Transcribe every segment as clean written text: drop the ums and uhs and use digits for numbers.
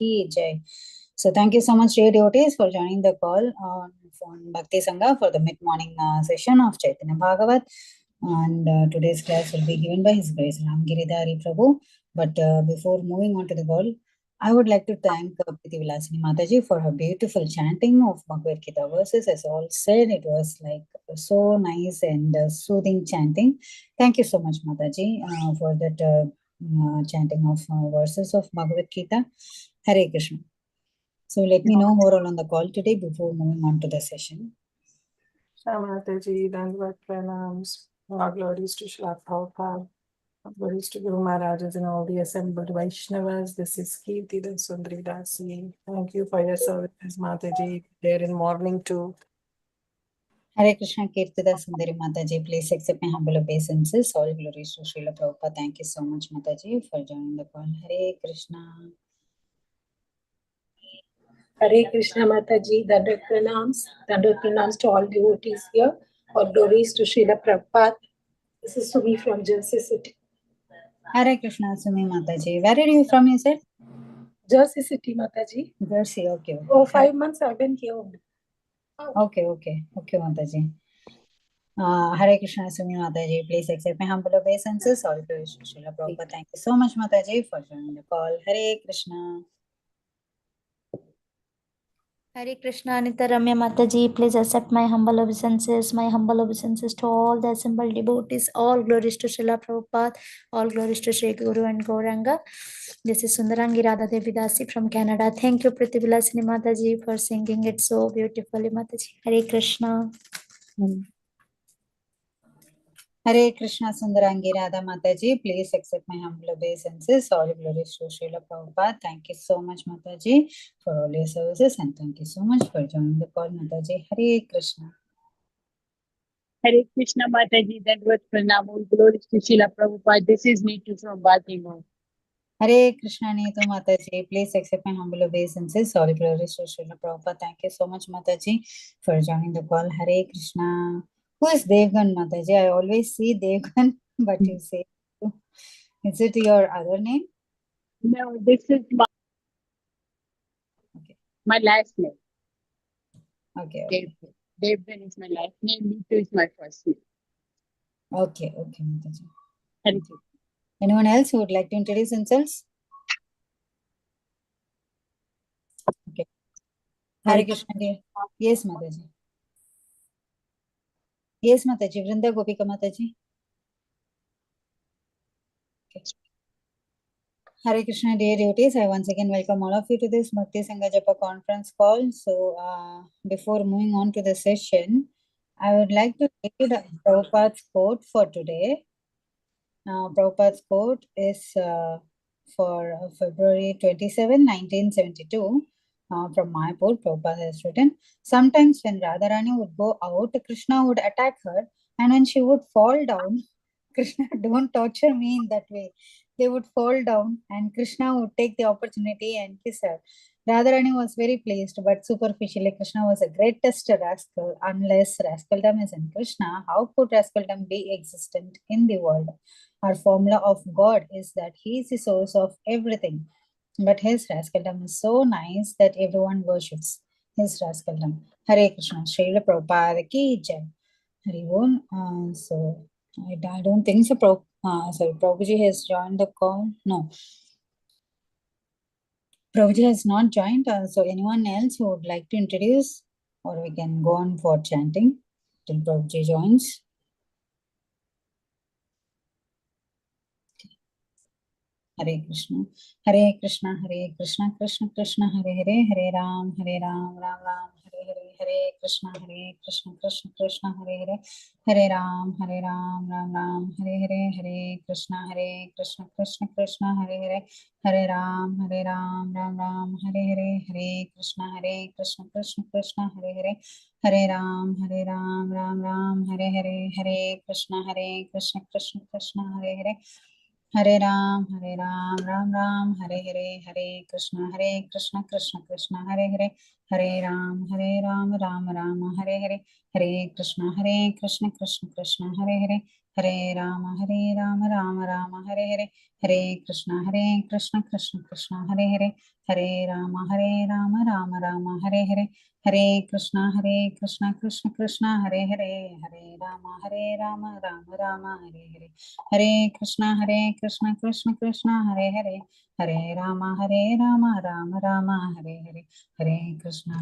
Ki Jai. So thank you so much, dear devotees, for joining the call on Bhakti Sangha for the mid-morning session of Chaitanya Bhagavat. And today's class will be given by His Grace Ramgiridhari Prabhu. But before moving on to the call, I would like to thank Priti Vilasini Mataji for her beautiful chanting of Bhagavad Gita verses. As all said, it was like so nice and soothing chanting. Thank you so much, Mataji, for that chanting of verses of Bhagavad Gita. Hare Krishna. So let me know who are all on the call today before moving on to the session. Mataji, Dandvat Pranams, all glories to Srila Prabhupada, glories to Guru Maharajas and all the assembled Vaishnavas. This is Kirti the Sundari Dasi. Thank you for your services, Mataji. There in morning too. Hare Krishna, Kirtida Sundari Mataji. Please accept my humble obeisances. All glories to Srila Prabhupada. Thank you so much, Mataji, for joining the call. Hare Krishna. Hare Krishna Mataji, Dandvat pranams to all devotees here. All glories to Srila Prabhupada. This is Sumi from Jersey City. Hare Krishna, Sumi Mataji. Where are you from, you said? Jersey City, Mataji. Jersey, okay. Oh, 5 months I've been here. Okay, Mataji. Hare Krishna, Sumi Mataji. Please accept my humble obeisances. All glories to Srila Prabhupada. Thank you so much, Mataji, for joining the call. Hare Krishna. Hare Krishna, Anita Ramya Mataji, please accept my humble obeisances to all the assembled devotees. All glories to Srila Prabhupada, all glories to Sri Guru and Gauranga. This is Sundarangi Radha Devi Dasi from Canada. Thank you, Priti Vilasini Mataji, for singing it so beautifully, Mataji. Hare Krishna. Hare Krishna, Sundarangi Radha Mataji. Please accept my humble obeisances. All glories to Srila Prabhupada. Thank you so much, Mataji, for all your services, and thank you so much for joining the call, Mataji. Hare Krishna. Hare Krishna Mataji, Dandvat pranam, glories to Srila Prabhupada. This is Neetu from Baltimore. Hare Krishna, Neetu Mataji. Please accept my humble obeisances. All glories to Srila Prabhupada. Thank you so much, Mataji, for joining the call. Hare Krishna. Who is Devgan, Mataji? I always see Devgan, but you say, is it your other name? No, this is my last name. Okay. Devgan is my last name. Neetu is my first name. Okay, Mataji. Thank you. Anyone else who would like to introduce themselves? Okay. Hare Krishna, dear. Yes, Mataji. Yes, Mataji. Vrinda Gopika Mataji. Okay. Hare Krishna, dear devotees. I once again welcome all of you to this Bhakti Sangha Japa conference call. So, before moving on to the session, I would like to read Prabhupada's quote for today. Prabhupada's quote is for February 27, 1972. From Mayapur, Prabhupada has written, sometimes when Radharani would go out, Krishna would attack her, and when she would fall down, Krishna, don't torture me in that way. They would fall down, and Krishna would take the opportunity and kiss her. Radharani was very pleased, but superficially, Krishna was a greatest rascal. Unless rascaldom is in Krishna, how could rascaldom be existent in the world? Our formula of God is that He is the source of everything. But His rascaldom is so nice that everyone worships His rascaldom. Hare Krishna, Srila Prabhupada ki Jai. Hare Bol. So, I don't think so. Prabhuji has joined the call. No. Prabhuji has not joined. So, anyone else who would like to introduce? Or we can go on for chanting till Prabhuji joins. Hare Krishna, Hare Krishna, Hare Krishna, Krishna Krishna, Hare Hare, Hare Ram, Ram Ram, Hare Hare, Hare Krishna, Krishna Krishna, Hare Hare, Hare Ram, Ram Ram, Hare Hare, Hare Krishna, Krishna Krishna, Hare Hare, Hare Ram, Ram Ram, Hare Hare, Hare Krishna, Krishna Krishna, Hare Hare, Hare Ram, Ram Ram, Hare Hare, Hare Krishna, Krishna Krishna, Hare Hare, Hare Ram, Ram Ram, Hare Hare, Hare Krishna, Krishna Krishna, Hare Hare, Hare Ram, Ram Ram, Hare Hare, Hare Krishna, Krishna Krishna, Hare Hare, Hare Rama Rama Rama Hare Hare, Hare Krishna Krishna Krishna Hare Hare, Hare Rama Rama Rama Hare Hare, Hare Krishna Krishna Krishna Hare Hare, Hare Rama Rama Rama Hare Hare, Hare Krishna Krishna Krishna Hare Hare, Hare Rama Rama Rama Hare Hare, Hare Krishna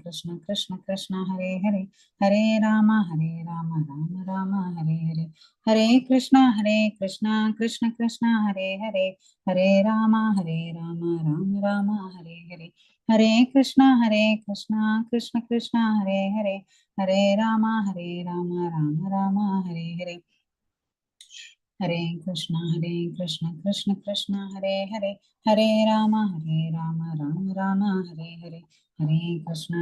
Krishna Krishna Hare Hare, Hare Rama Rama Rama Hare Hare, Hare Krishna Krishna Krishna Hare Hare, Hare Rama Rama Rama Hare Hare, Hare Krishna Krishna Krishna Hare Hare, Hare Rama Rama Rama Hare Hare, Hare Krishna Krishna Krishna Hare Hare, Hare Rama Rama Rama Hare Hare, Hare Krishna Krishna Krishna Hare Hare, Hare Rama Rama Rama Hare Hare, Hare Krishna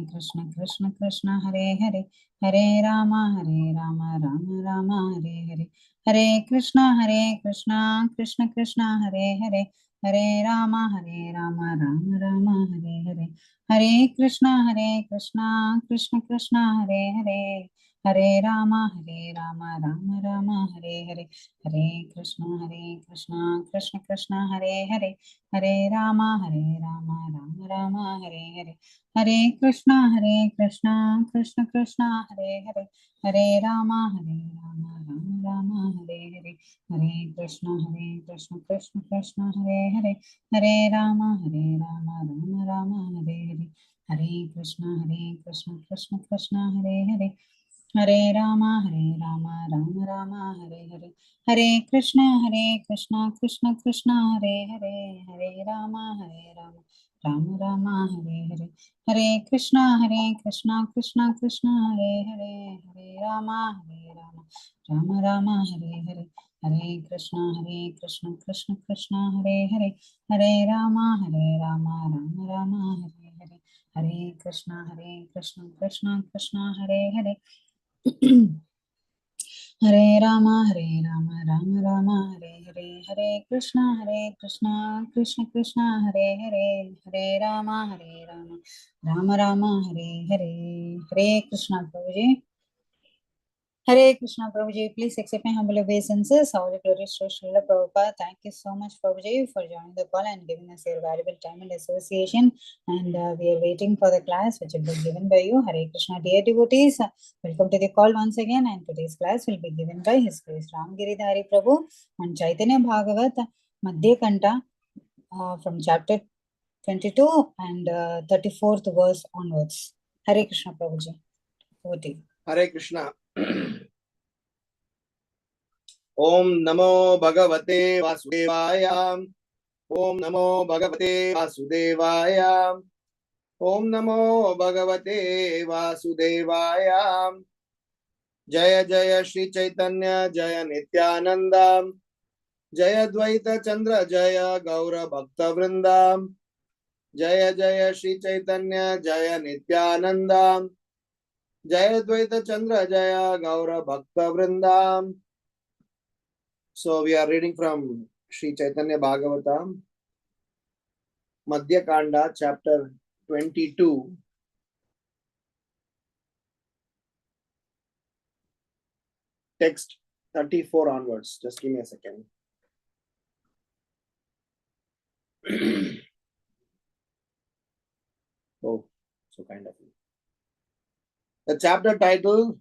Krishna Krishna Hare Hare, Hare Rama Rama Rama Hare Hare, Hare Krishna Krishna Krishna Hare Hare, Hare Rama Rama Rama Hare Hare, Hare Krishna Krishna Krishna Hare Hare, Hare Rama Rama Rama Hare Hare, Hare Krishna Krishna Krishna Hare Hare, Hare Rama Rama Rama Hare Hare, Hare Krishna Krishna Krishna Hare Hare, Hare Rama Rama Rama Hare Hare, Hare Krishna Krishna Krishna Hare Hare, Hare Rama Rama Rama Hare Hare, Hare Krishna Krishna Krishna Hare Hare, Hare Rama Rama Rama Hare Hare, Hare Krishna Krishna Krishna Hare Hare, Hare Rama Rama Rama Hare Hare, Hare Krishna Krishna Krishna Hare Hare, Hare Rama Rama Rama Hare Hare, Hare Krishna Krishna Krishna Hare Hare, Hare Rama Rama Rama Hare Hare, Hare Krishna Krishna Krishna Hare Hare, Hare Rama Rama Rama Hare Hare, Hare Krishna Prabhuji. Hare Krishna Prabhuji, please accept my humble obeisances. All the glories to Srila Prabhupada. Thank you so much, Prabhuji, for joining the call and giving us your valuable time and association. And we are waiting for the class which will be given by you. Hare Krishna, dear devotees. Welcome to the call once again. And today's class will be given by His Grace Ramgiridhari Prabhu on Caitanya Bhagavata, Madhya Khanda, from chapter 22 and 34th verse onwards. Hare Krishna Prabhuji. Over to you. Hare Krishna. Om Namo Bhagavate Vasudevaya. Om Namo Bhagavate Vasudevaya. Om Namo Bhagavate Vasudevaya. Jaya Jaya Shri Chaitanya Jaya Nityananda. Jaya Dvaita Chandra Jaya Gaura Bhakta Vrinda. Jaya Jaya Shri Chaitanya Jaya Nityananda. Jaya Dvaita Chandra Jaya Gaura Bhakta Vrinda. So we are reading from Sri Caitanya Bhagavata, Madhya Khanda, chapter 22. Text 34 onwards. Just give me a second. Oh, so kind of you. The chapter title,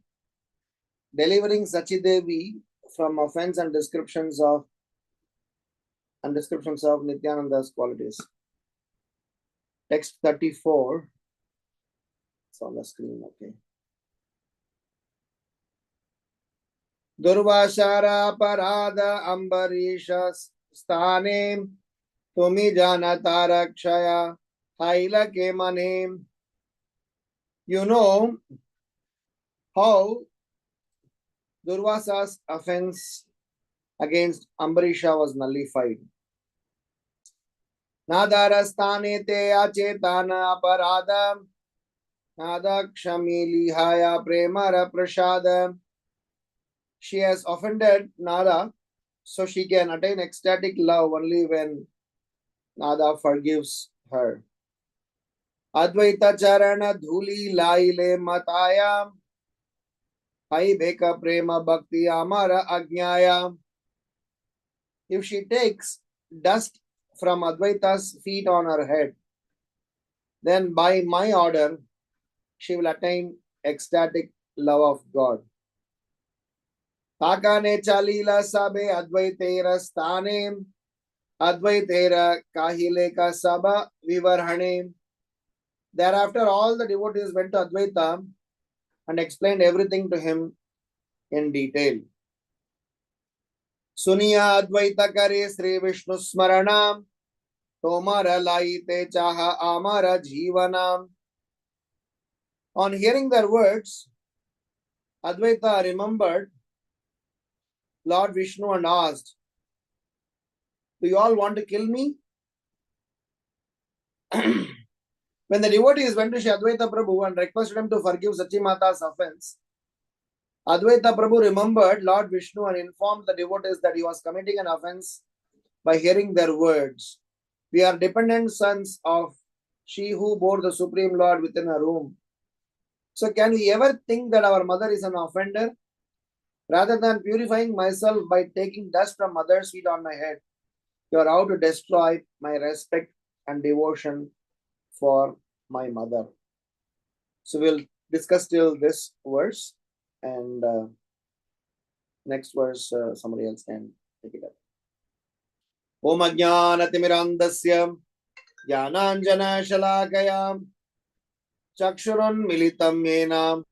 Delivering Sachidevi from Offense and Descriptions of Nityananda's Qualities. Text 34. It's on the screen, okay. Durvashara Parada Ambarisha Stane Tumi Jana Tarakshaya Haila Kemane. You know how Durvasa's offense against Ambarisha was nullified. Nadarastane te achetana aparada Nadakshami lihaya premara prasada. She has offended Nada, so she can attain ecstatic love only when Nada forgives her. Advaita charana dhuli laile mataya Hai Beka Prema Bhakti Amara Ajnaya. If she takes dust from Advaita's feet on her head, then by my order, she will attain ecstatic love of God. Takane Chalila Sabe Advaitera Stane Advaitera Kahileka Saba Vivarhane. Thereafter, all the devotees went to Advaita and explained everything to him in detail. Suniya Advaita Kare Sri Vishnu Smaranam Tomara Laite Chaha Amara Jivanam. On hearing their words, Advaita remembered Lord Vishnu and asked, "Do you all want to kill me?" When the devotees went to Shri Advaita Prabhu and requested him to forgive Sachimata's offense, Advaita Prabhu remembered Lord Vishnu and informed the devotees that he was committing an offense by hearing their words. We are dependent sons of she who bore the Supreme Lord within her womb. So can we ever think that our mother is an offender? Rather than purifying myself by taking dust from mother's feet on my head, you are out to destroy my respect and devotion for my mother. So we'll discuss till this verse, and next verse somebody else can take it up. Om Ajnanaatimirandasya Jnananjana Shalakaya Chakshurun Militam Yena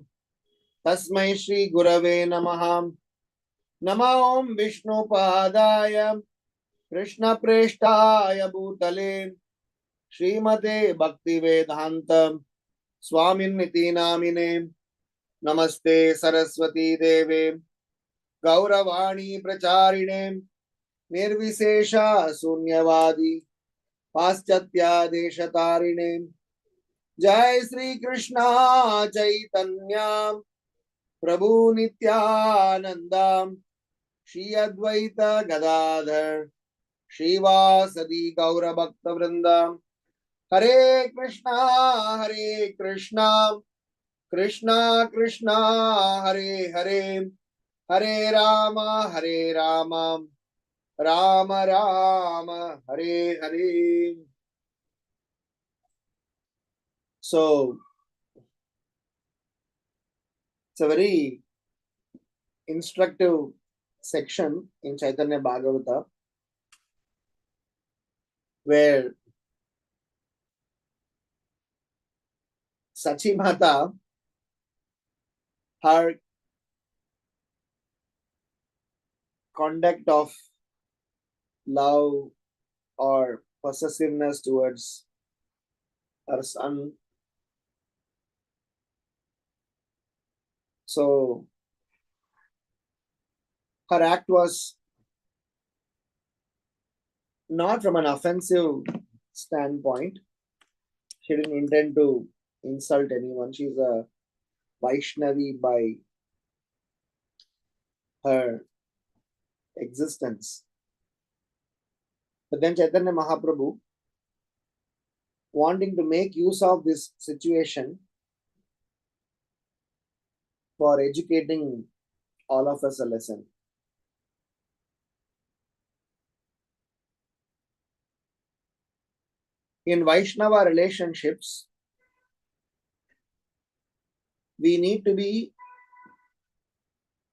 Tasmai Shri Gurave Namaha. Nama Om Vishnu Padaya Krishna Preshtaya Bhutale Srimate Bhakti Vedanta Swamin Niti Namine Namaste Saraswati Deve Gauravani Pracharine Nirvisesha Sunyavadi Paschatya Deshatarine Jai Sri Krishna Chaitanya Prabhu Nityananda Shri Advaita Gadadhar Shivasadi Gaura Bhakta Vrinda Hare Krishna Krishna Krishna Hare Hare Hare Rama Rama Rama Hare Hare. So it's a very instructive section in Chaitanya Bhagavata where Sachimata, her conduct of love or possessiveness towards her son. So her act was not from an offensive standpoint. She didn't intend to insult anyone. She's a Vaishnavi by her existence. But then Chaitanya Mahaprabhu, wanting to make use of this situation for educating all of us a lesson. In Vaishnava relationships, we need to be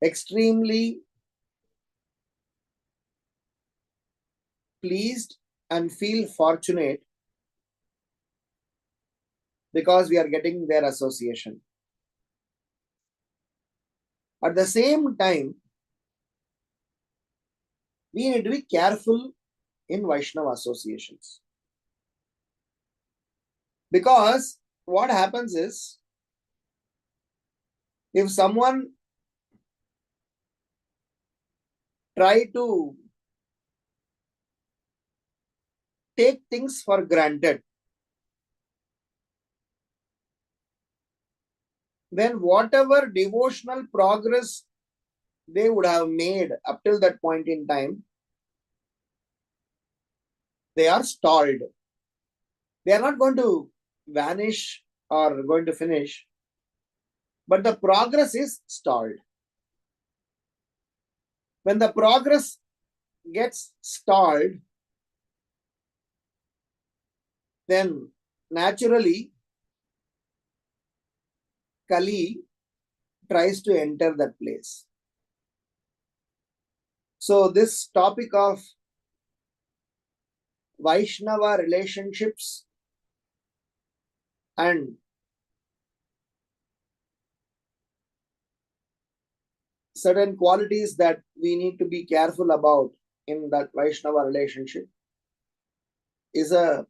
extremely pleased and feel fortunate because we are getting their association. At the same time, we need to be careful in Vaishnava associations. Because what happens is, if someone try to take things for granted, then whatever devotional progress they would have made up till that point in time, they are stalled. They are not going to vanish or going to finish, but the progress is stalled. When the progress gets stalled, then naturally Kali tries to enter that place. So this topic of Vaishnava relationships and certain qualities that we need to be careful about in that Vaishnava relationship is a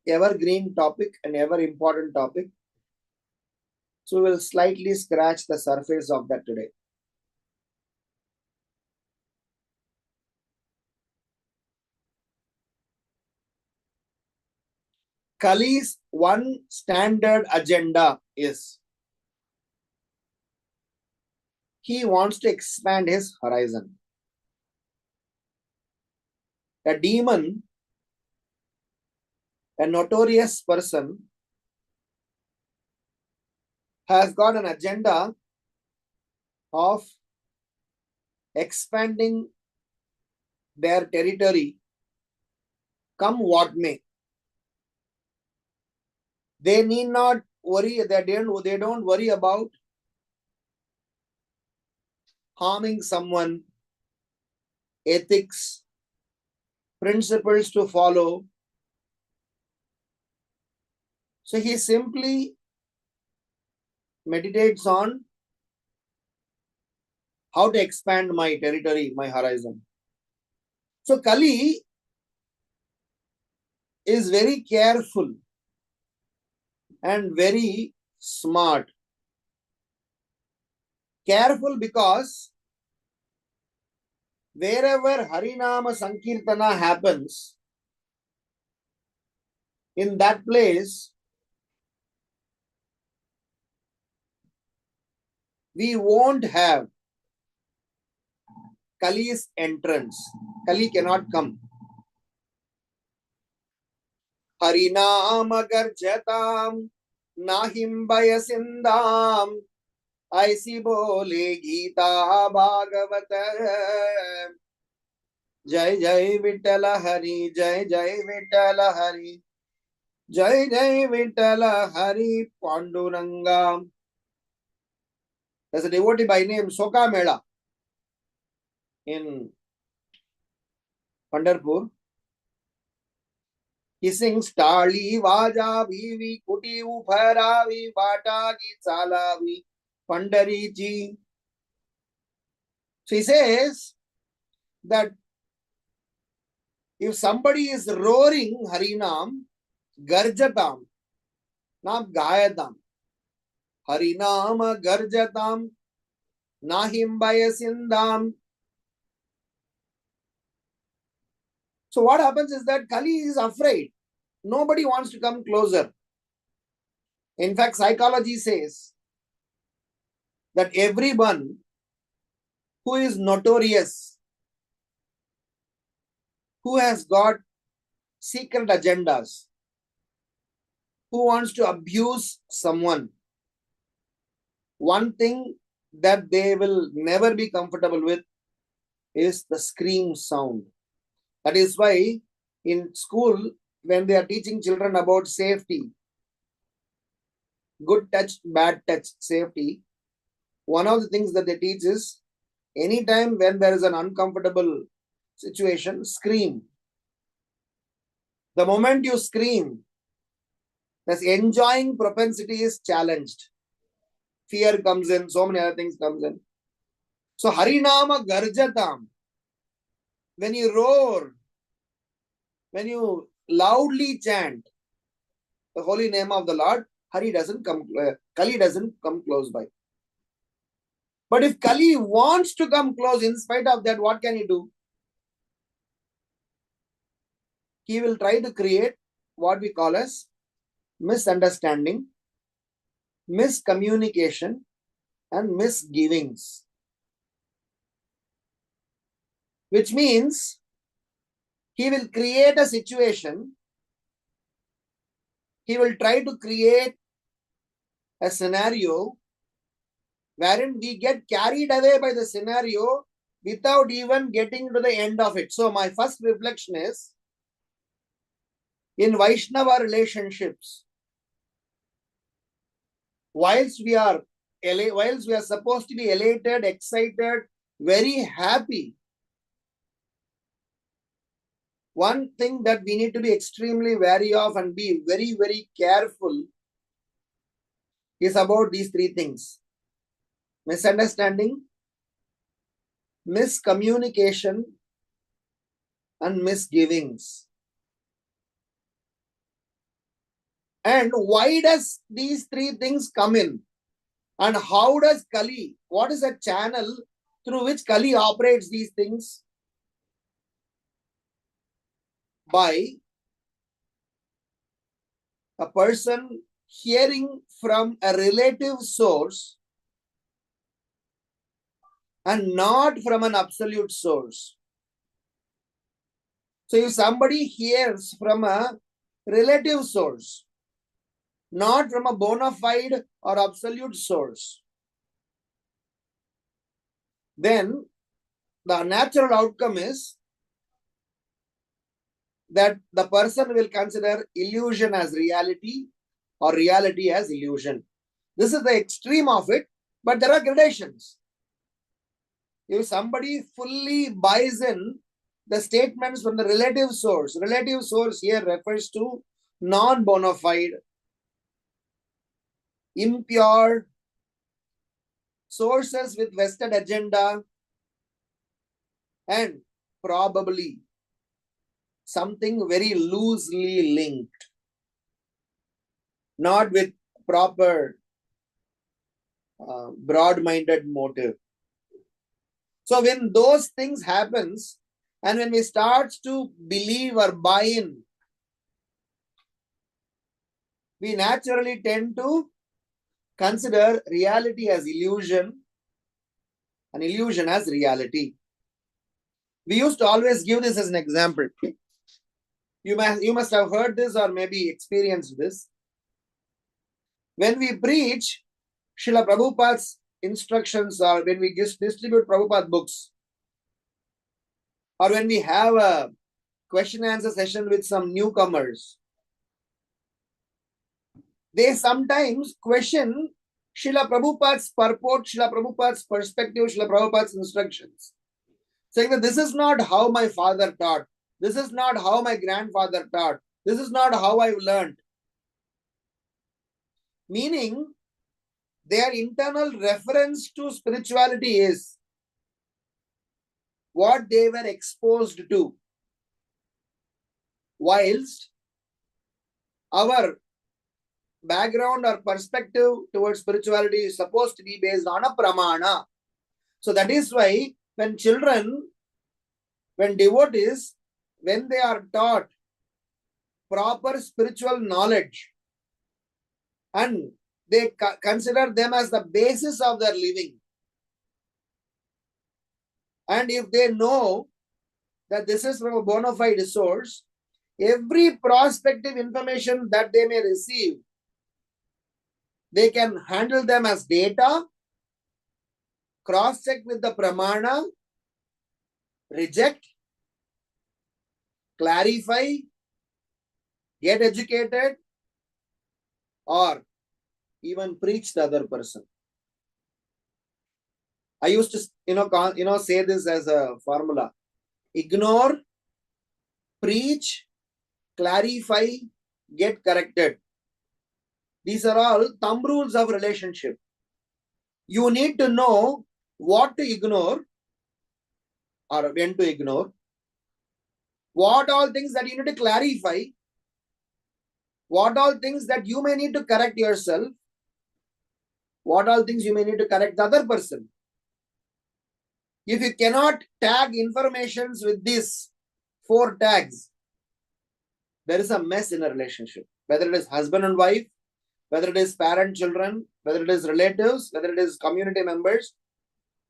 evergreen topic, an ever important topic. So we'll slightly scratch the surface of that today. Kali's one standard agenda is he wants to expand his horizon. A demon, a notorious person, has got an agenda of expanding their territory, come what may. They need not worry, they don't worry about harming someone, ethics, principles to follow. So he simply meditates on how to expand my territory, my horizon. So Kali is very careful and very smart. Careful because wherever Harinama Sankirtana happens, in that place, we won't have Kali's entrance. Kali cannot come. Harinama garjatam nahim bayasindam aisi bole Gita Bhagavata. Jai Jai Vittala Hari, Jai Jai Vittala Hari, Jai Jai Vittala Hari Panduranga. There's a devotee by name Soka Mela in Pandharpur. He sings Tali Vaja Vivi Kuti Upharavi Vatagi Salavi Pandariji. So he says that if somebody is roaring Harinam, Garjatam, not Gayatam. Harinama Garjatam, Nahim Bayasindam. So what happens is that Kali is afraid. Nobody wants to come closer. In fact, psychology says that everyone who is notorious, who has got secret agendas, who wants to abuse someone, one thing that they will never be comfortable with is the scream sound. That is why in school, when they are teaching children about safety, good touch, bad touch, safety, one of the things that they teach is anytime when there is an uncomfortable situation, scream. The moment you scream, this enjoying propensity is challenged. Fear comes in, so many other things comes in. So Harinama Garjatam, when you roar, when you loudly chant the holy name of the Lord, Kali doesn't come close by. But if Kali wants to come close, in spite of that, what can he do? He will try to create what we call as misunderstanding, miscommunication, and misgivings. Which means he will create a situation, he will try to create a scenario wherein we get carried away by the scenario without even getting to the end of it. So my first reflection is, in Vaishnava relationships, whilst we are supposed to be elated, excited, very happy, one thing that we need to be extremely wary of and be very, very careful is about these three things: misunderstanding, miscommunication, and misgivings. And why does these three things come in? And how does Kali, what is the channel through which Kali operates these things? By a person hearing from a relative source and not from an absolute source. So if somebody hears from a relative source, not from a bona fide or absolute source, then the natural outcome is that the person will consider illusion as reality or reality as illusion. This is the extreme of it, but there are gradations. If somebody fully buys in the statements from the relative source here refers to non-bona fide, impure sources with vested agenda, and probably something very loosely linked, not with proper broad-minded motive. So when those things happens, and when we start to believe or buy in, we naturally tend to consider reality as illusion and illusion as reality. We used to always give this as an example. You must have heard this or maybe experienced this. When we preach Srila Prabhupada's instructions, or when we distribute Prabhupada books, or when we have a question and answer session with some newcomers, they sometimes question Srila Prabhupada's purport, Srila Prabhupada's perspective, Srila Prabhupada's instructions, saying that this is not how my father taught, this is not how my grandfather taught, this is not how I've learned. Meaning, their internal reference to spirituality is what they were exposed to, whilst our background or perspective towards spirituality is supposed to be based on a pramana. So that is why when children, when devotees, when they are taught proper spiritual knowledge and they consider them as the basis of their living, and if they know that this is from a bona fide source, every prospective information that they may receive, they can handle them as data, cross-check with the pramana, reject, clarify, get educated, or even preach the other person. I used to, say this as a formula: ignore, preach, clarify, get corrected. These are all thumb rules of relationship. You need to know what to ignore or when to ignore, what all things that you need to clarify, what all things that you may need to correct yourself, what all things you may need to correct the other person. If you cannot tag informations with these 4 tags, there is a mess in a relationship. Whether it is husband and wife, whether it is parent, children, whether it is relatives, whether it is community members,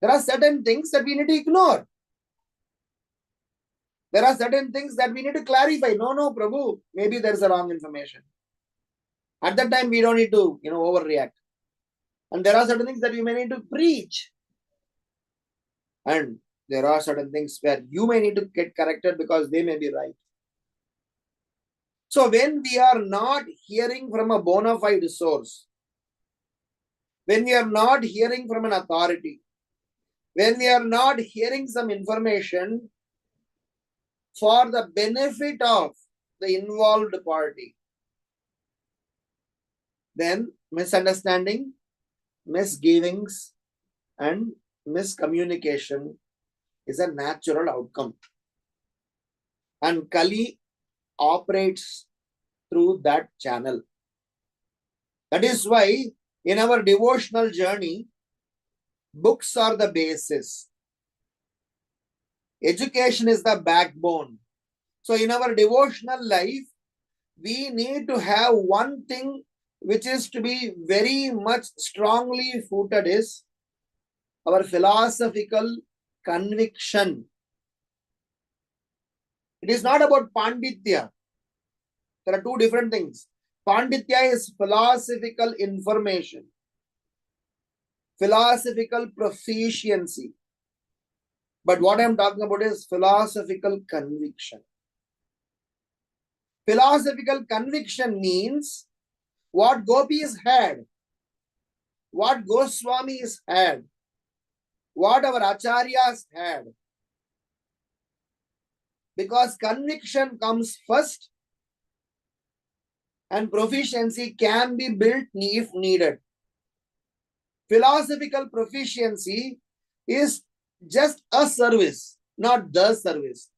there are certain things that we need to ignore. There are certain things that we need to clarify. No, Prabhu, maybe there is a wrong information. At that time, we don't need to, overreact. And there are certain things that we may need to preach. And There are certain things where you may need to get corrected because they may be right. So when we are not hearing from a bona fide source, when we are not hearing from an authority, when we are not hearing some information for the benefit of the involved party, then misunderstanding, misgivings, and miscommunication is a natural outcome. And Kali operates through that channel. That is why in our devotional journey, books are the basis. Education is the backbone. So in our devotional life, we need to have one thing which is to be very much strongly footed is our philosophical conviction. It is not about Panditya. There are two different things. Panditya is philosophical information, philosophical proficiency. But what I am talking about is philosophical conviction. Philosophical conviction means what gopis had, what Goswamis had, what our acharyas had. Because conviction comes first and proficiency can be built if needed. Philosophical proficiency is just a service, not the service.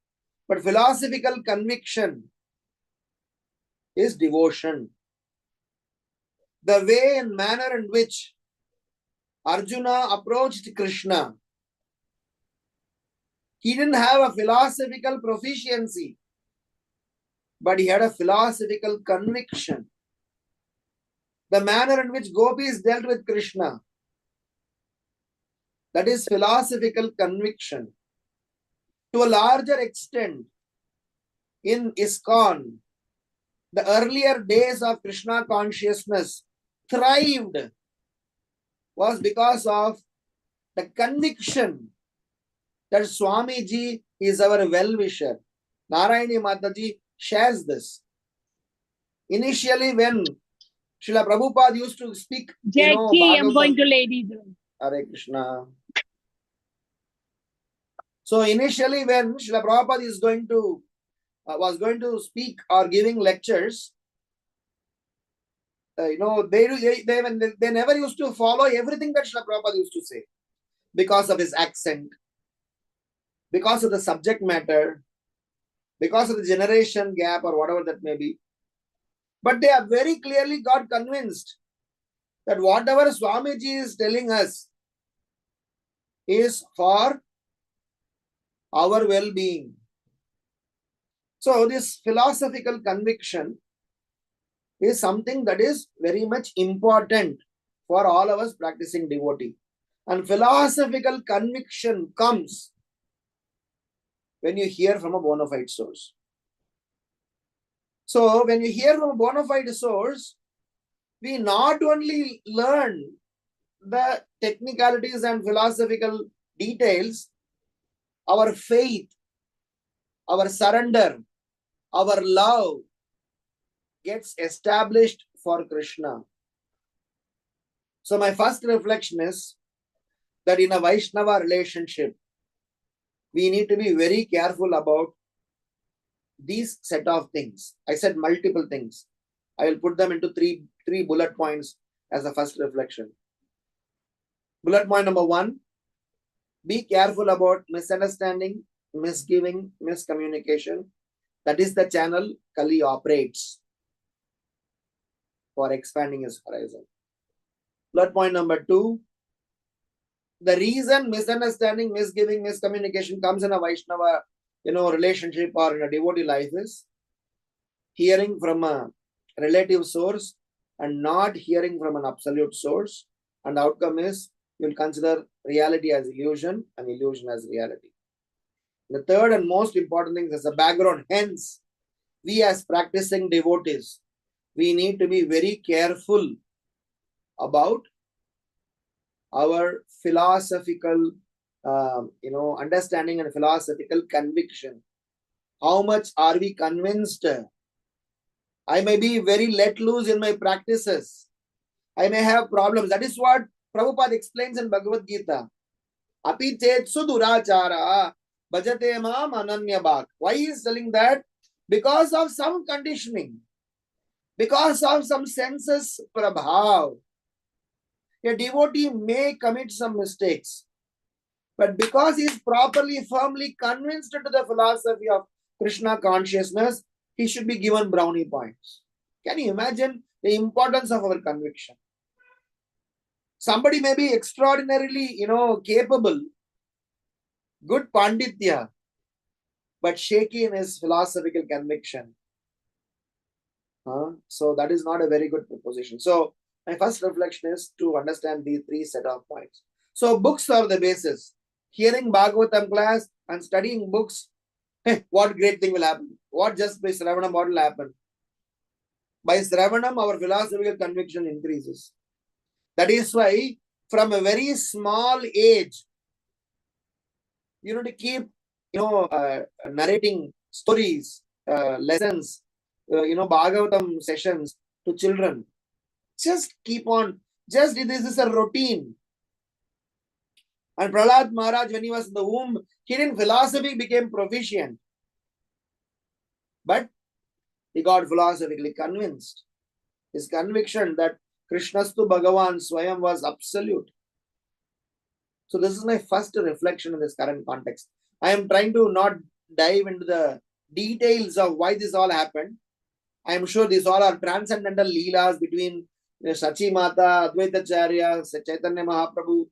But philosophical conviction is devotion. The way and manner in which Arjuna approached Krishna, he didn't have a philosophical proficiency, but he had a philosophical conviction. The manner in which gopis dealt with Krishna, that is philosophical conviction. To a larger extent, in ISKCON, the earlier days of Krishna consciousness thrived was because of the conviction that Swamiji is our well-wisher. Narayani Mataji shares this. Initially, when Srila Prabhupada used to speak, Jackie, I'm going Bhagavatam. to ladies' room. Hare Krishna. So initially, when Srila Prabhupada was going to speak or giving lectures, they never used to follow everything that Srila Prabhupada used to say because of his accent, because of the subject matter, because of the generation gap or whatever that may be. But they have very clearly got convinced that whatever Swamiji is telling us is for our well-being. So this philosophical conviction is something that is very much important for all of us practicing devotee. And philosophical conviction comes when you hear from a bona fide source. So when you hear from a bona fide source, we not only learn the technicalities and philosophical details, our faith, our surrender, our love gets established for Krishna. So my first reflection is that in a Vaishnava relationship, we need to be very careful about these set of things. I said multiple things. I will put them into three bullet points as a first reflection. Bullet point number 1, be careful about misunderstanding, misgiving, miscommunication. That is the channel Kali operates for expanding his horizon. Bullet point number 2, the reason misunderstanding, misgiving, miscommunication comes in a Vaishnava relationship or in a devotee life is hearing from a relative source and not hearing from an absolute source. And the outcome is you'll consider reality as illusion and illusion as reality. The third and most important thing is the background. Hence, we as practicing devotees, we need to be very careful about our philosophical understanding and philosophical conviction. How much are we convinced? I may be very let loose in my practices. I may have problems. That is what Prabhupada explains in Bhagavad Gita. Api chetsu durachara bhajate mam ananyabhak. Why he is telling that? Because of some conditioning. Because of some senses prabhav. A devotee may commit some mistakes. But because he is properly, firmly convinced to the philosophy of Krishna consciousness, he should be given brownie points. Can you imagine the importance of our conviction? Somebody may be extraordinarily, capable, good panditya, but shaky in his philosophical conviction. So that is not a very good proposition. So my first reflection is to understand these three set of points. So books are the basis. Hearing Bhagavatam class and studying books, what great thing will happen? What just by Sravanam, what will happen? By Sravanam, our philosophical conviction increases. That is why from a very small age, you need to keep, narrating stories, lessons, Bhagavatam sessions to children. Just keep on. Just this is a routine. And Prahlad Maharaj, when he was in the womb, he in philosophy became proficient. But he got philosophically convinced. His conviction that Krishnastu Bhagavan Swayam was absolute. So this is my first reflection in this current context. I am trying to not dive into the details of why this all happened. I am sure these all are transcendental leelas between Sachi Mata, Advaita Acharya, Chaitanya Mahaprabhu,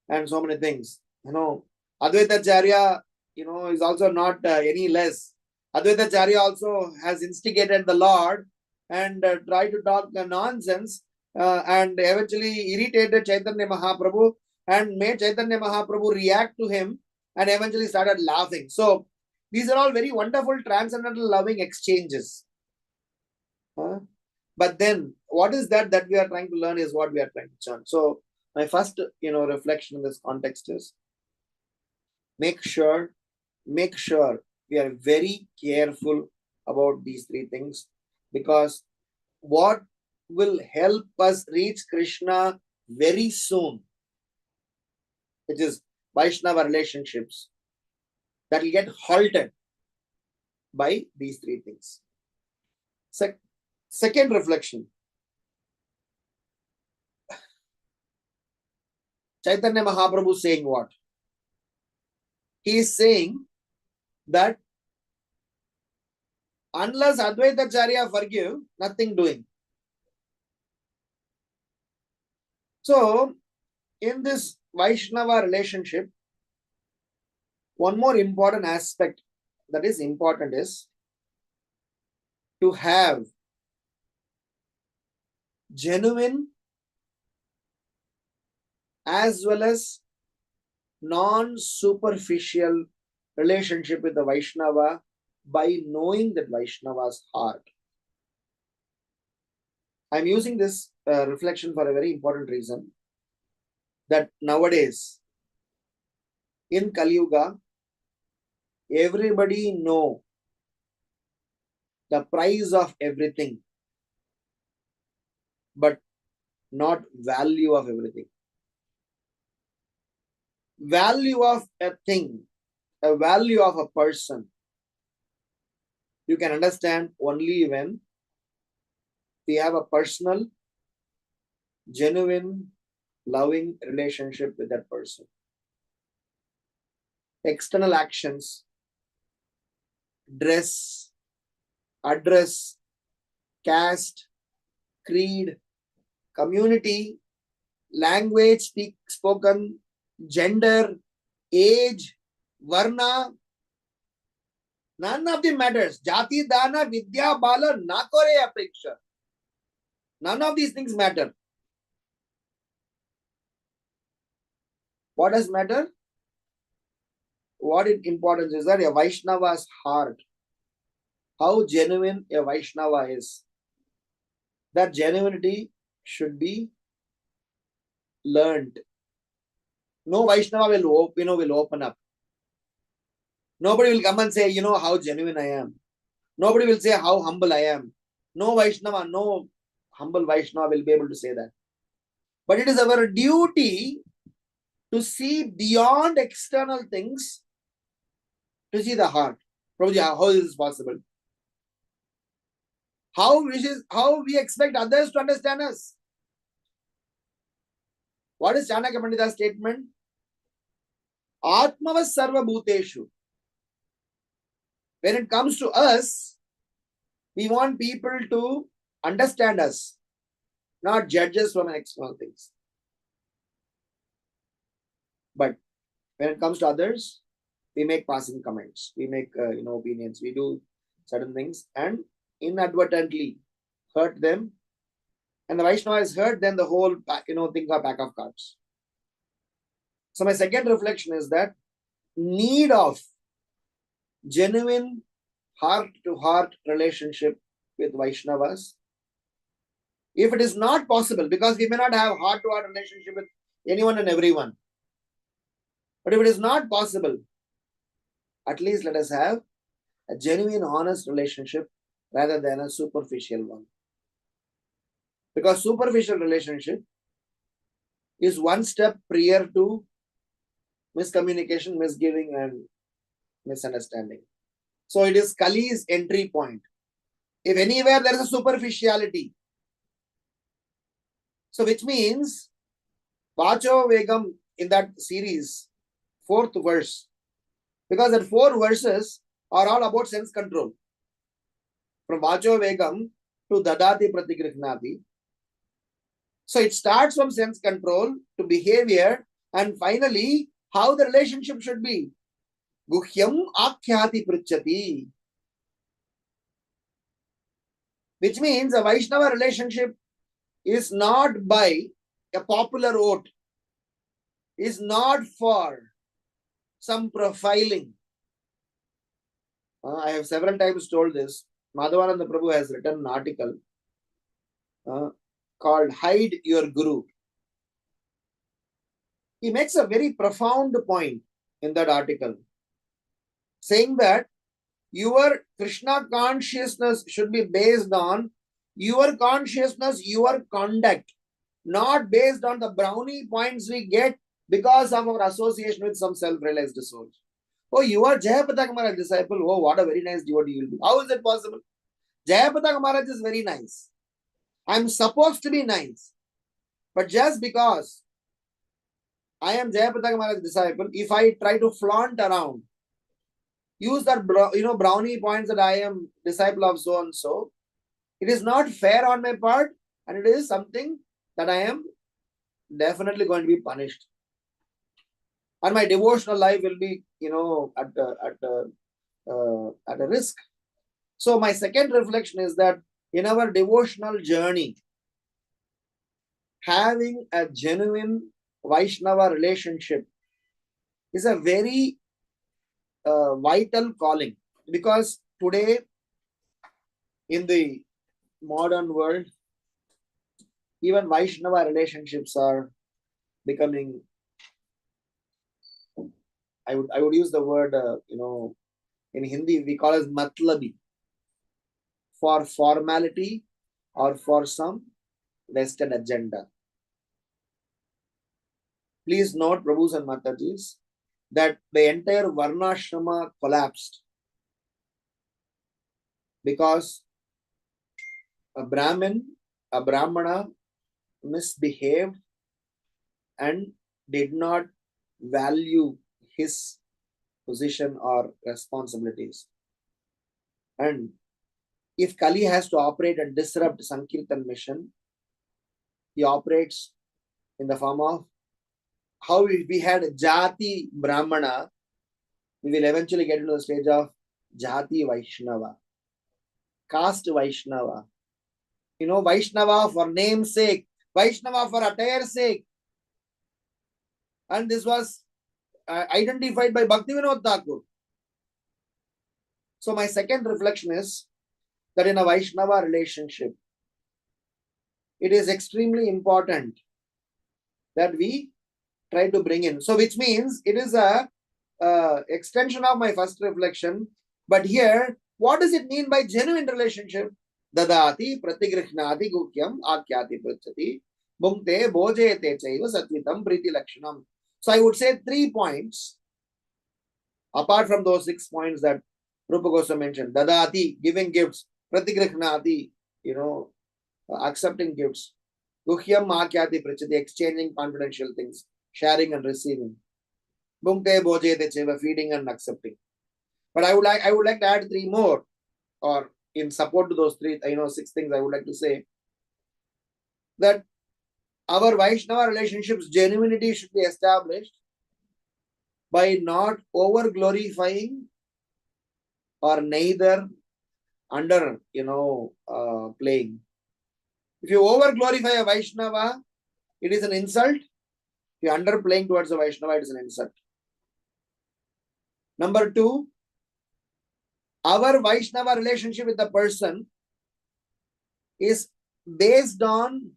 and so many things. Advaita Acharya, is also not any less. Advaita Acharya also has instigated the Lord and tried to talk nonsense and eventually irritated Chaitanya Mahaprabhu and made Chaitanya Mahaprabhu react to him and eventually started laughing. So these are all very wonderful transcendental loving exchanges. But then what is that we are trying to learn is what we are trying to chant. So my first reflection in this context is make sure we are very careful about these three things, because what will help us reach Krishna very soon, which is Vaishnava relationships, that will get halted by these three things. Second reflection. Chaitanya Mahaprabhu saying what? He is saying that unless Advaita Acharya forgive, nothing doing. So, in this Vaishnava relationship, one more important aspect that is important is to have genuine as well as non-superficial relationship with the Vaishnava by knowing that Vaishnava's heart. I'm using this reflection for a very important reason, that nowadays in Kali Yuga, everybody know the price of everything, but not value of everything. Value of a thing, a value of a person, you can understand only when we have a personal, genuine, loving relationship with that person. External actions, dress, address, caste, creed, community, language spoken, gender, age, varna, none of them matters. Jati, dana, vidya, bala, nakore apeksha. None of these things matter. What does matter? What is important is that a Vaishnava's heart, how genuine a Vaishnava is. That genuinity should be learned. No Vaishnava will open up. Nobody will come and say, how genuine I am. Nobody will say how humble I am. No Vaishnava, no humble Vaishnava will be able to say that. But it is our duty to see beyond external things, to see the heart. Prabhuji, how is this possible? How we expect others to understand us? What is Chanakya Pandita's statement? Atmavas sarva bhuteshu. When it comes to us, we want people to understand us, not judge us from external things. But when it comes to others, we make passing comments, we make opinions, we do certain things and inadvertently hurt them. And the Vaishnava has hurt them, the whole thing are pack of cards. So my second reflection is that need of genuine heart-to-heart relationship with Vaishnavas. If it is not possible, because we may not have heart-to-heart relationship with anyone and everyone, but if it is not possible, at least let us have a genuine, honest relationship rather than a superficial one. Because superficial relationship is one step prior to miscommunication, misgiving, and misunderstanding. So it is Kali's entry point. If anywhere there is a superficiality, so which means Vacho Vegam in that series, 4th verse, because that 4 verses are all about sense control. From Vacho Vegam to Dadati Pratigrihnati. So it starts from sense control to behavior and finally how the relationship should be. Guhyam Akhyati Pruchati. Which means a Vaishnava relationship is not by a popular vote, is not for some profiling. I have several times told this. Madhavananda Prabhu has written an article called Hide Your Guru. He makes a very profound point in that article, saying that your Krishna consciousness should be based on your consciousness, your conduct, not based on the brownie points we get because of our association with some self-realized souls. Oh, you are Jayapataka Maharaj disciple. Oh, what a very nice devotee you will be. How is it possible? Jayapataka Maharaj is very nice. I am supposed to be nice. But just because I am Jayapataka Maharaj disciple, if I try to flaunt around, use that brownie points that I am disciple of so and so, it is not fair on my part, and it is something that I am definitely going to be punished. And my devotional life will be, at a risk. So my second reflection is that in our devotional journey, having a genuine Vaishnava relationship is a very vital calling, because today in the modern world, even Vaishnava relationships are becoming, I would use the word, in Hindi, we call it matlabi, for formality or for some vested agenda. Please note, Prabhus and Matajis, that the entire Varnashrama collapsed because a Brahmana misbehaved and did not value his position or responsibilities. And if Kali has to operate and disrupt Sankirtan mission, he operates in the form of how we had Jati Brahmana, we will eventually get into the stage of Jati Vaishnava, caste Vaishnava. Vaishnava for name's sake, Vaishnava for attire's sake. And this was identified by Bhaktivinoda Thakur. So my second reflection is that in a Vaishnava relationship, it is extremely important that we try to bring in. So which means it is a extension of my first reflection. But here, what does it mean by genuine relationship? Dadati pratigrihnati gukyam akyati prachati bhungte bhojete chaiva satvitam priti lakshanam. So I would say 3 points apart from those 6 points that Rupa Goswami mentioned. Dadati, giving gifts. Pratigrihnati, accepting gifts. Guhyam akyati prachati, exchanging confidential things, sharing and receiving. Bhungte bhojete chaiva, feeding and accepting. But I would like to add 3 more, or in support to those 6 things. I would like to say that our Vaishnava relationships genuinity should be established by not over glorifying or neither under playing. If you over glorify a Vaishnava, it is an insult. If you underplaying towards a Vaishnava, it is an insult. Number 2, our Vaishnava relationship with the person is based on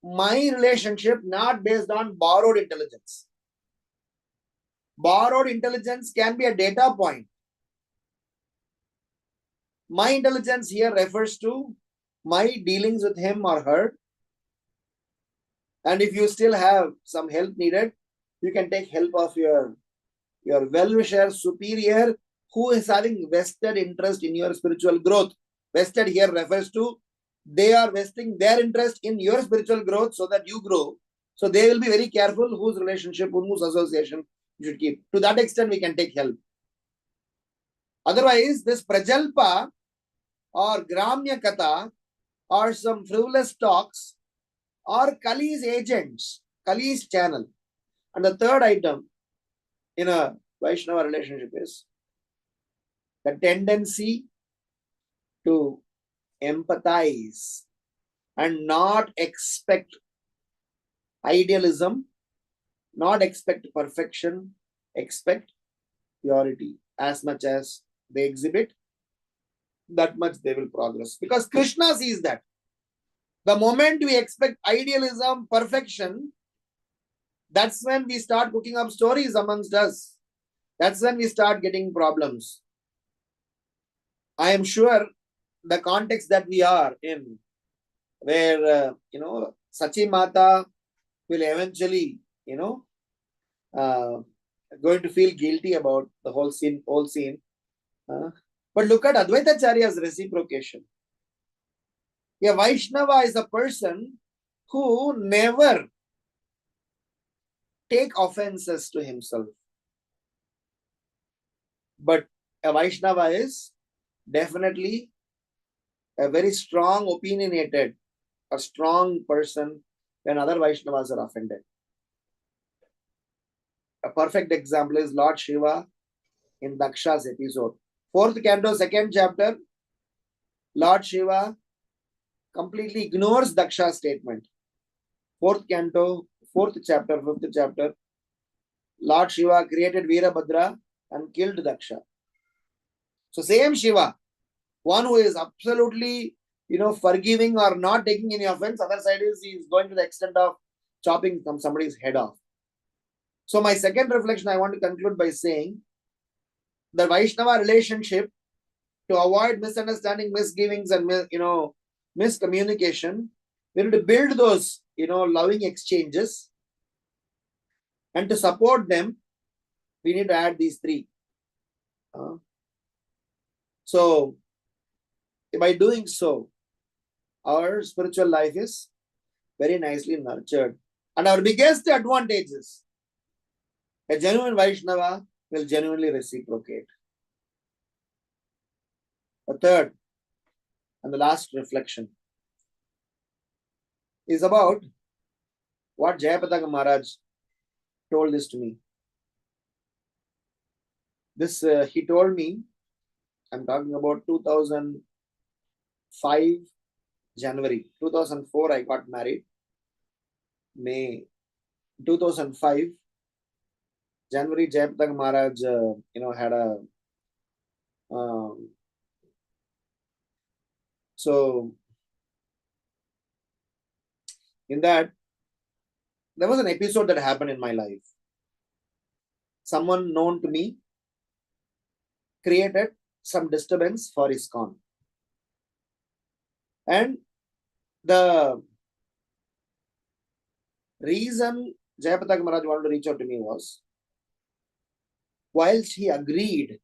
my relationship, not based on borrowed intelligence. Borrowed intelligence can be a data point. My intelligence here refers to my dealings with him or her. And if you still have some help needed, you can take help of your well-wisher, superior, who is having vested interest in your spiritual growth. Vested here refers to they are vesting their interest in your spiritual growth so that you grow. So they will be very careful whose relationship, whose association you should keep. To that extent, we can take help. Otherwise, this Prajalpa or Gramya Katha or some frivolous talks or Kali's agents, Kali's channel. And the third item in a Vaishnava relationship is the tendency to empathize and not expect idealism, not expect perfection, expect purity. As much as they exhibit, that much they will progress. Because Krishna sees that. The moment we expect idealism, perfection, that's when we start cooking up stories amongst us. That's when we start getting problems. I am sure the context that we are in, where, Sachi Mata will eventually, going to feel guilty about the whole scene. But look at Advaitacharya's reciprocation. A Vaishnava is a person who never take offenses to himself. But a Vaishnava is definitely a very strong, opinionated, a strong person when other Vaishnavas are offended. A perfect example is Lord Shiva in Daksha's episode. 4th canto, 2nd chapter, Lord Shiva completely ignores Daksha's statement. 4th canto, 4th chapter, 5th chapter, Lord Shiva created Veerabhadra and killed Daksha. So same Shiva, one who is absolutely, forgiving or not taking any offense. Other side is he is going to the extent of chopping somebody's head off. So my second reflection, I want to conclude by saying the Vaishnava relationship, to avoid misunderstanding, misgivings, and miscommunication, we need to build those loving exchanges, and to support them, we need to add these 3. So by doing so, our spiritual life is very nicely nurtured. And our biggest advantage is a genuine Vaishnava will genuinely reciprocate. The third and the last reflection is about what Jayapataka Maharaj told this to me. This he told me, I'm talking about 2005 January. 2004 I got married. May 2005 January, Jayapataka Maharaj had a so in that there was an episode that happened in my life. Someone known to me created some disturbance for ISKCON. And the reason Jayapataka Maharaj wanted to reach out to me was, whilst he agreed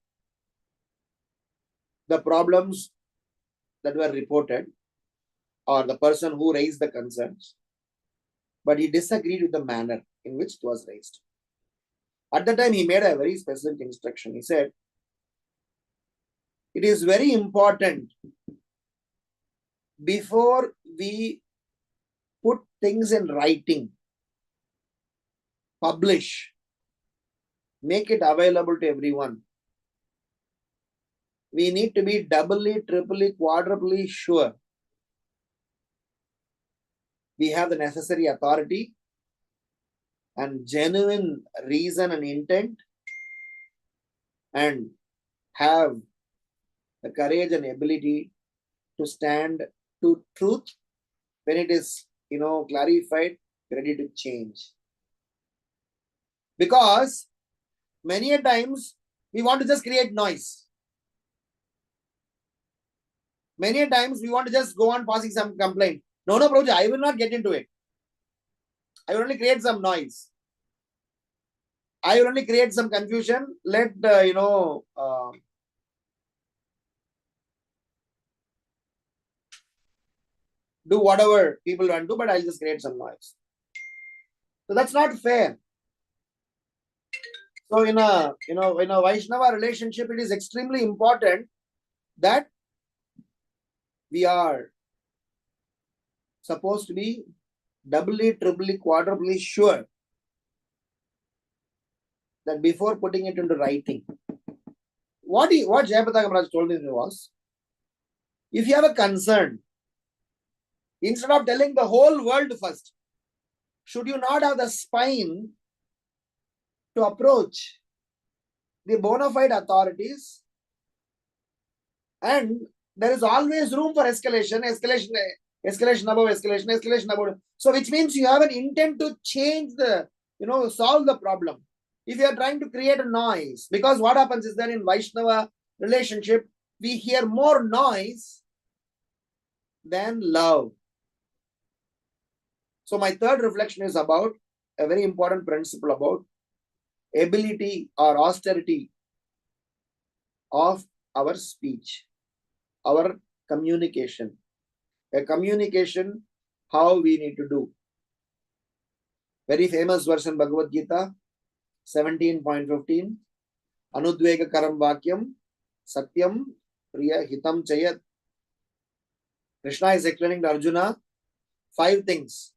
the problems that were reported or the person who raised the concerns, but he disagreed with the manner in which it was raised. At the time, he made a very specific instruction. He said, it is very important before we put things in writing, publish, make it available to everyone. We need to be doubly, triply, quadruply sure we have the necessary authority and genuine reason and intent, and have the courage and ability to stand to truth when it is, clarified, ready to change. Because many a times we want to just create noise. Many a times we want to just go on passing some complaint. No, Prabhuji, I will not get into it. I will only create some noise. I will only create some confusion. Let, do whatever people want to, but I'll just create some noise. So that's not fair. So in a Vaishnava relationship, it is extremely important that we are supposed to be doubly, triply, quadruply sure that before putting it into writing. What Jayapataka Maharaj told me was, if you have a concern, instead of telling the whole world first, should you not have the spine to approach the bona fide authorities? And there is always room for escalation above escalation above. So which means you have an intent to change the, solve the problem. If you are trying to create a noise, because what happens is that in Vaishnava relationship, we hear more noise than love. So my third reflection is about a very important principle about ability or austerity of our speech, our communication. A communication, how we need to do. Very famous verse in Bhagavad Gita, 17.15. Anudvega karam vakyam, satyam, priya hitam chayat. Krishna is explaining to Arjuna 5 things.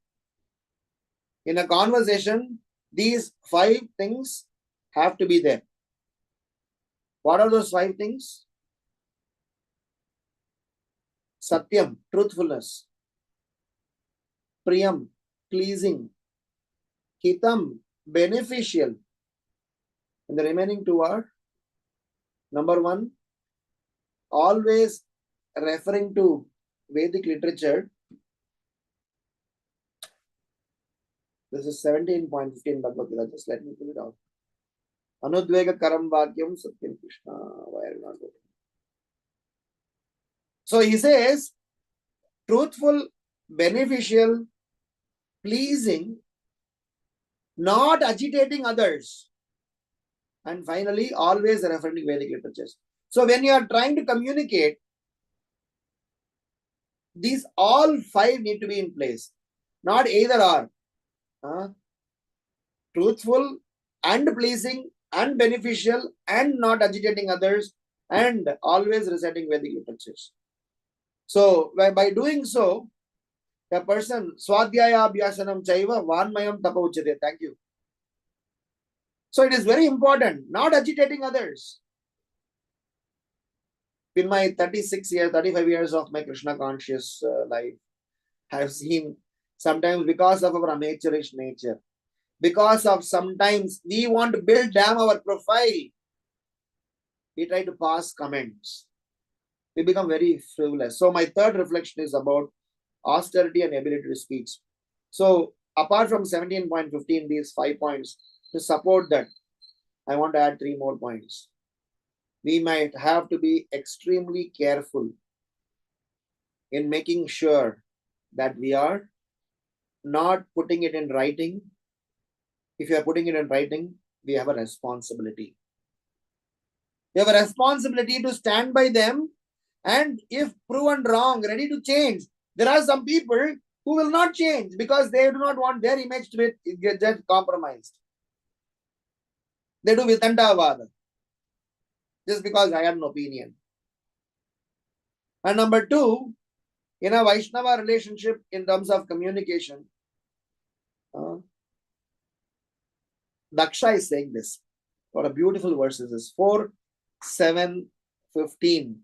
In a conversation, these 5 things have to be there. What are those 5 things? Satyam, truthfulness. Priyam, pleasing. Hitam, beneficial. And the remaining 2 are, number 1, always referring to Vedic literature. This is 17.15 Bhagavad Gita. Just let me pull it out. Anudvega karam vakyam satyam Krishna. Why are you not going? So he says, truthful, beneficial, pleasing, not agitating others, and finally, always referring to Vedic literatures. So when you are trying to communicate, these all 5 need to be in place. Not either or. Truthful and pleasing and beneficial and not agitating others and always reciting Vedic literatures. So by doing so, the person swadhyaya abhyasanam chaiva vanmayam tapa uchyate. Thank you. So it is very important, not agitating others. In my 35 years of my Krishna conscious life, I have seen sometimes because of our amateurish nature, because of sometimes we want to build down our profile, we try to pass comments. We become very frivolous. So my third reflection is about austerity and ability to speak. So apart from 17.15, these 5 points, to support that, I want to add 3 more points. We might have to be extremely careful in making sure that we are not putting it in writing. If you are putting it in writing, we have a responsibility. We have a responsibility to stand by them, and if proven wrong, ready to change. There are some people who will not change because they do not want their image to get just compromised. They do Vitantavada just because I had an opinion. And number 2, in a Vaishnava relationship, in terms of communication, Daksha is saying this. What a beautiful verse is this. 4, 7, 15.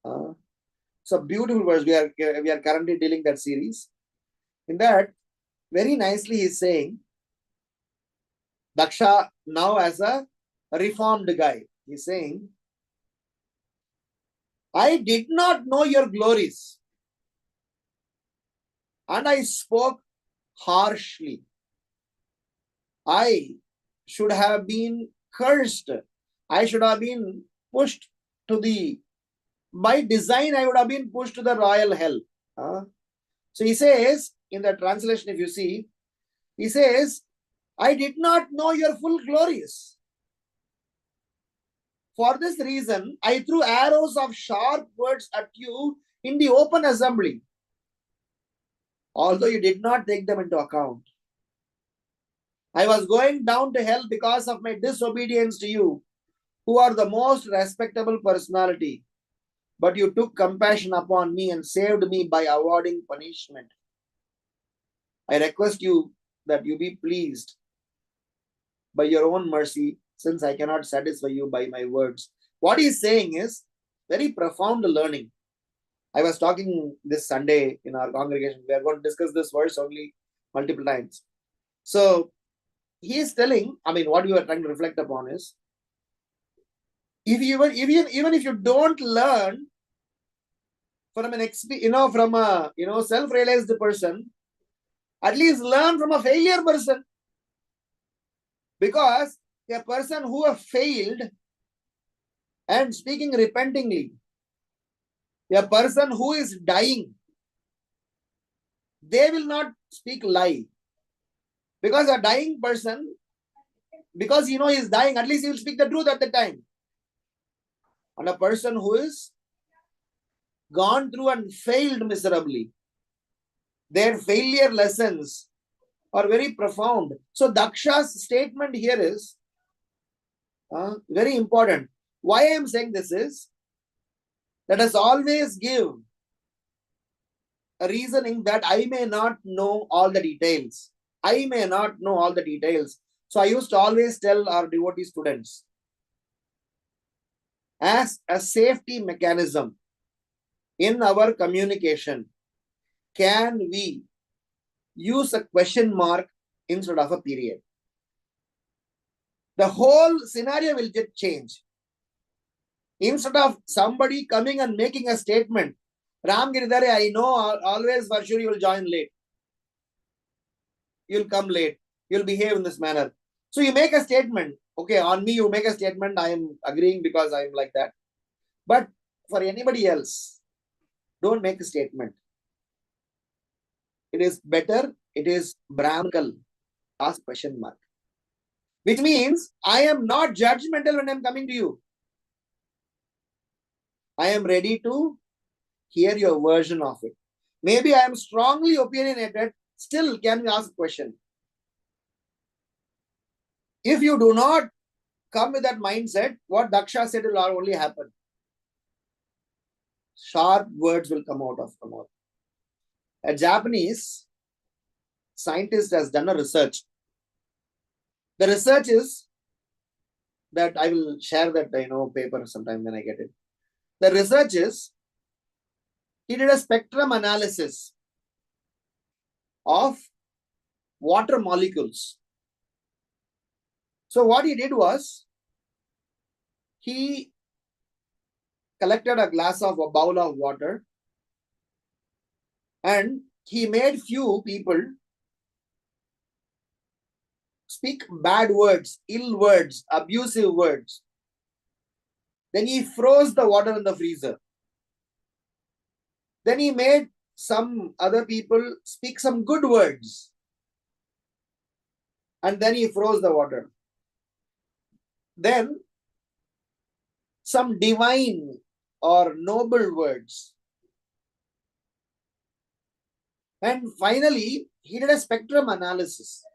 It's a beautiful verse. We are currently dealing that series. In that, very nicely he's saying, Daksha now as a reformed guy, he's saying, I did not know your glories, and I spoke harshly. I should have been cursed. I should have been pushed to the, by design, I would have been pushed to the royal hell. So he says, in the translation, if you see, he says, I did not know your full glories. For this reason, I threw arrows of sharp words at you in the open assembly, although you did not take them into account. I was going down to hell because of my disobedience to you, who are the most respectable personality. But you took compassion upon me and saved me by awarding punishment. I request you that you be pleased by your own mercy, since I cannot satisfy you by my words. What he's saying is very profound learning. I was talking this Sunday in our congregation. We are going to discuss this verse only multiple times. So he is telling, what you are trying to reflect upon is, even if you don't learn from an self-realized person, at least learn from a failure person. Because a person who have failed and speaking repentingly, a person who is dying, they will not speak lie. Because a dying person, because he is dying, at least he will speak the truth at the time. And a person who is gone through and failed miserably, their failure lessons are very profound. So Daksha's statement here is very important. Why I am saying this is, let us always give a reasoning that I may not know all the details. I may not know all the details. So I used to always tell our devotee students, as a safety mechanism in our communication, can we use a question mark instead of a period? The whole scenario will get changed. Instead of somebody coming and making a statement, Ramgiridhari, I know always for sure you will join late. You'll come late. You'll behave in this manner. So you make a statement. Okay, on me you make a statement. I am agreeing because I am like that. But for anybody else, don't make a statement. It is better. It is Brahmanical. Ask question mark. Which means I am not judgmental when I am coming to you. I am ready to hear your version of it. Maybe I am strongly opinionated. Still, can we ask a question? If you do not come with that mindset, what Daksha said will only happen. Sharp words will come out of the mouth. A Japanese scientist has done a research. The research is that I will share that paper sometime when I get it. The research is, he did a spectrum analysis of water molecules. So what he did was, he collected a bowl of water, and he made few people speak bad words, ill words, abusive words. Then he froze the water in the freezer. Then he made some other people speak some good words. And then he froze the water. Then some divine or noble words. And finally, he did a spectrum analysis.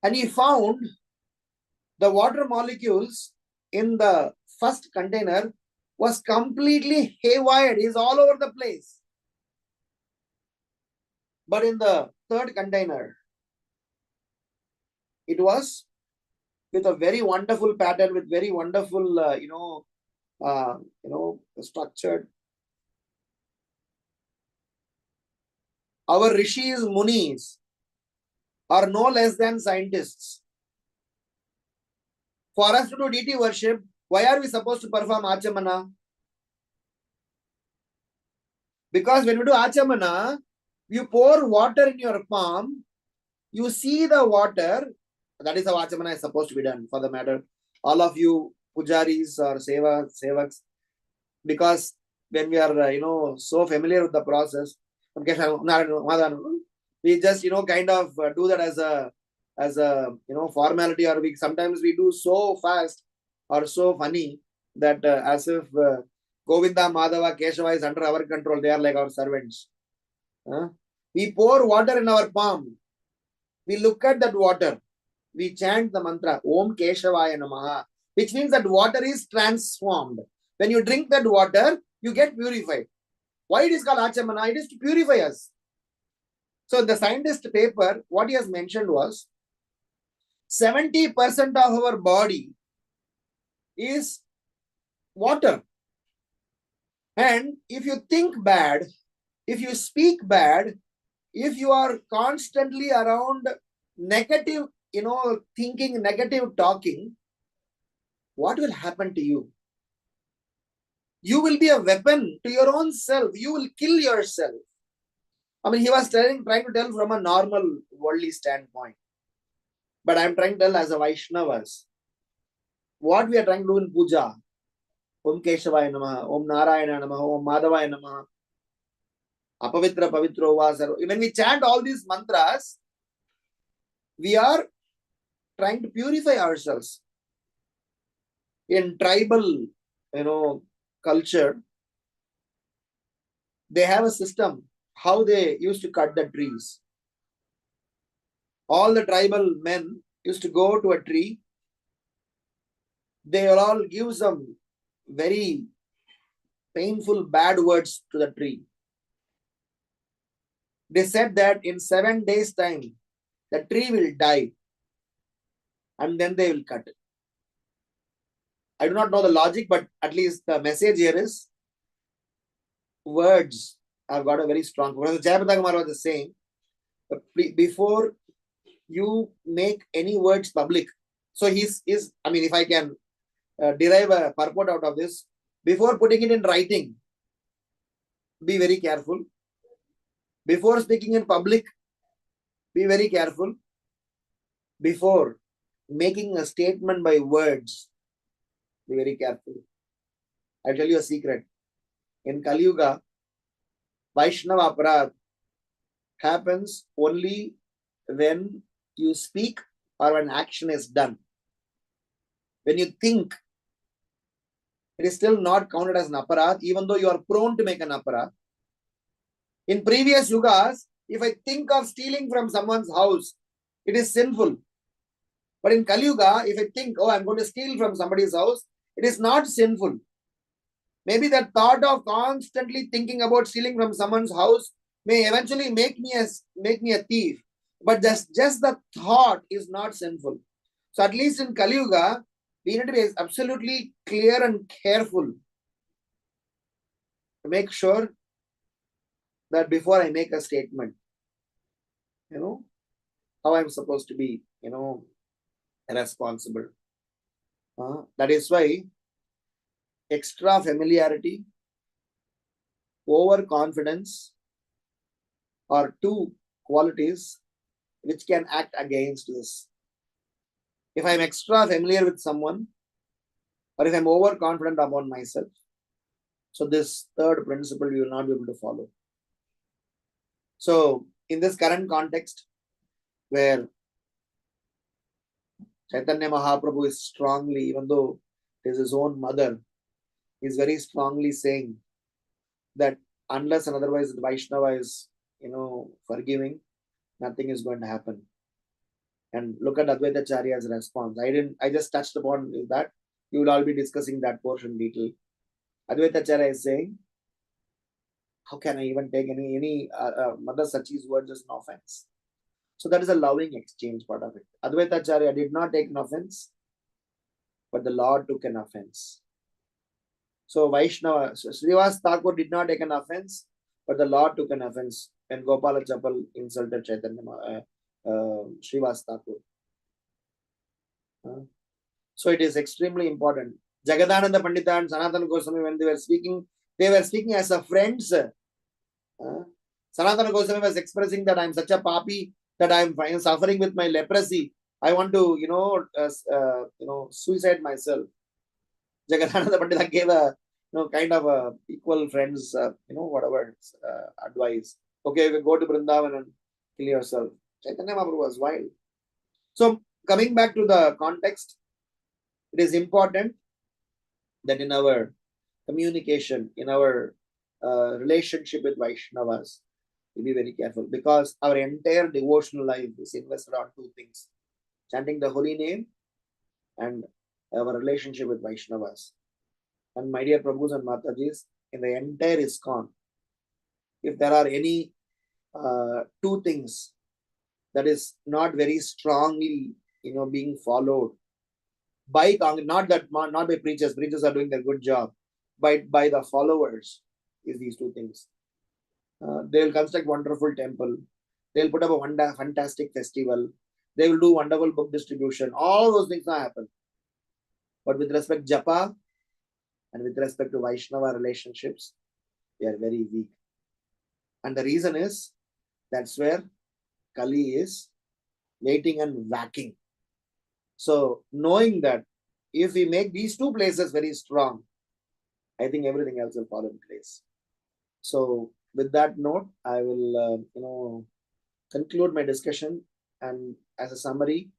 And he found the water molecules in the first container was completely haywire. It's all over the place. But in the third container, it was with a very wonderful pattern, with very wonderful, structured. Our rishis, munis are no less than scientists. For us to do deity worship, why are we supposed to perform achamana? Because when we do achamana, you pour water in your palm, you see the water. That is how achamana is supposed to be done, for the matter. All of you pujaris or sevaks, because when we are, so familiar with the process, we just, kind of do that as a formality, or sometimes we do so fast or so funny that as if Govinda, Madhava, Keshava is under our control. They are like our servants. We pour water in our palm. We look at that water. We chant the mantra, Om Keshavaya Namaha, which means that water is transformed. When you drink that water, you get purified. Why it is called Achamana? It is to purify us. So the scientist paper, what he has mentioned was 70% of our body is water. And if you think bad, if you speak bad, if you are constantly around negative, thinking, negative talking, what will happen to you? You will be a weapon to your own self. You will kill yourself. I mean, he was trying to tell from a normal worldly standpoint. But I'm trying to tell as a Vaishnavas, what we are trying to do in puja, Om Keshavaya Namaha, Om Narayana Namaha, Om Madhavaya Namaha, Apavitra Pavitro Vasaro. When we chant all these mantras, we are trying to purify ourselves. In tribal, culture, they have a system how they used to cut the trees. All the tribal men used to go to a tree. They will all give some very painful, bad words to the tree. They said that in 7 days' time, the tree will die and then they will cut it. I do not know the logic, but at least the message here is words have got a very strong. Professor Jayapataka was saying, before you make any words public, so if I can derive a purport out of this, before putting it in writing, be very careful. Before speaking in public, be very careful. Before making a statement by words, be very careful. I'll tell you a secret. In Kali Yuga, Vaishnava Aparadh happens only when you speak or when action is done. When you think, it is still not counted as an aparadh, even though you are prone to make an aparadh. In previous yugas, if I think of stealing from someone's house, it is sinful. But in Kali Yuga, if I think, I'm going to steal from somebody's house, it is not sinful. Maybe the thought of constantly thinking about stealing from someone's house may eventually make me a thief. But just the thought is not sinful. So at least in Kali Yuga, we need to be absolutely clear and careful to make sure that before I make a statement, how I'm supposed to be, responsible. That is why extra familiarity, overconfidence are two qualities which can act against this. If I'm extra familiar with someone, or if I'm overconfident about myself, so this third principle you will not be able to follow. So in this current context, where Chaitanya Mahaprabhu is strongly, even though it is his own mother, is very strongly saying that unless and otherwise the Vaishnava is, forgiving, nothing is going to happen. And look at Advaita Acharya's response. I just touched upon that. You will all be discussing that portion in detail. Advaita Acharya is saying, how can I even take any Mother Sachi's words as an offense? So that is a loving exchange part of it. Advaita Acharya did not take an offense, but the Lord took an offense. So Vaishnava, Srivas Thakur did not take an offense, but the Lord took an offense when Gopala Chapal insulted Chaitanya, Srivas Thakur. So it is extremely important. Jagadananda Pandita and Sanatana Goswami, when they were speaking as a friends. Sanatana Goswami was expressing that I'm such a papi, that I'm suffering with my leprosy. I want to, suicide myself. Jagadananda Pandita gave a, kind of a equal friends, whatever advice. Okay, you can go to Vrindavan and kill yourself. Chaitanya Mahaprabhu was wild. So coming back to the context, it is important that in our communication, in our relationship with Vaishnavas, we be very careful, because our entire devotional life is invested on two things: chanting the holy name and our relationship with Vaishnavas. And my dear Prabhus and Matajis, in the entire ISKCON, if there are any two things that is not very strongly, being followed by not by preachers are doing their good job, but by the followers, is these two things. They will construct wonderful temple, they'll put up a fantastic festival, they will do wonderful book distribution, all those things will happen. But with respect to Japa and with respect to Vaishnava relationships, they are very weak. And the reason is, that's where Kali is waiting and whacking. So knowing that if we make these two places very strong, I think everything else will fall in place. So with that note, I will conclude my discussion. And as a summary,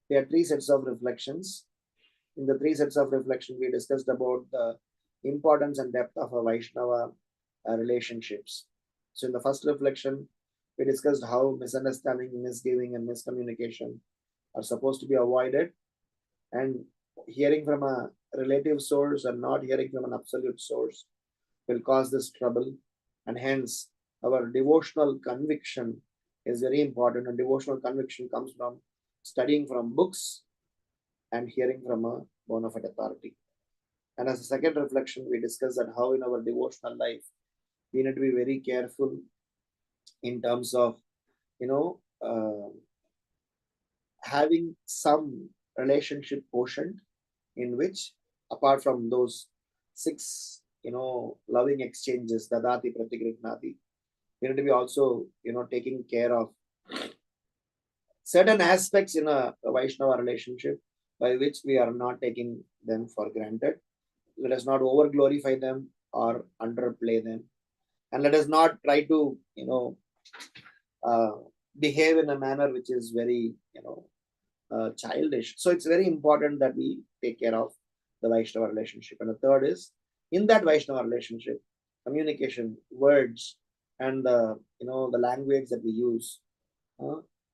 we had three sets of reflections. In the three sets of reflection, we discussed about the importance and depth of a Vaishnava relationships. So in the first reflection, we discussed how misunderstanding, misgiving, and miscommunication are supposed to be avoided, and hearing from a relative source and not hearing from an absolute source will cause this trouble. And hence, our devotional conviction is very important, and devotional conviction comes from studying from books and hearing from a bona fide authority. And as a second reflection, we discussed that how in our devotional life we need to be very careful in terms of having some relationship quotient in which, apart from those 6 loving exchanges, dadati pratigrihnati, we need to be also taking care of certain aspects in a Vaishnava relationship by which we are not taking them for granted. Let us not over glorify them or underplay them, and let us not try to behave in a manner which is very childish. So it's very important that we take care of the Vaishnava relationship. And the third is, in that Vaishnava relationship, communication, words, and the language that we use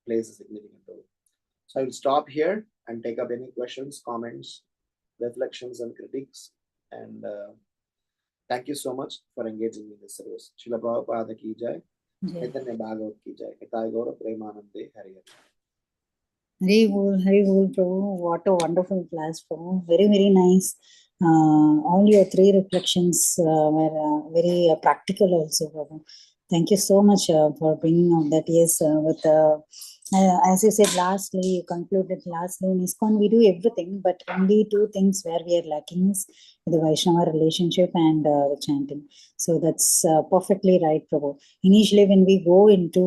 plays a significant role. So I will stop here and take up any questions, comments, reflections, and critiques. And thank you so much for engaging in this service. Srila Prabhupada ki jai, Chaitanya Bhagavat ki jai, Nitai Gaura Premanande Hari Hari. Hari Bol, Prabhu. What a wonderful class, Prabhu. Very, very nice. All your 3 reflections were very practical also, Prabhu. Thank you so much for bringing out that. Yes, with as you said, lastly, you concluded lastly in ISKCON, we do everything, but only two things where we are lacking is the Vaishnava relationship and the chanting. So that's perfectly right, Prabhu. Initially, when we go into,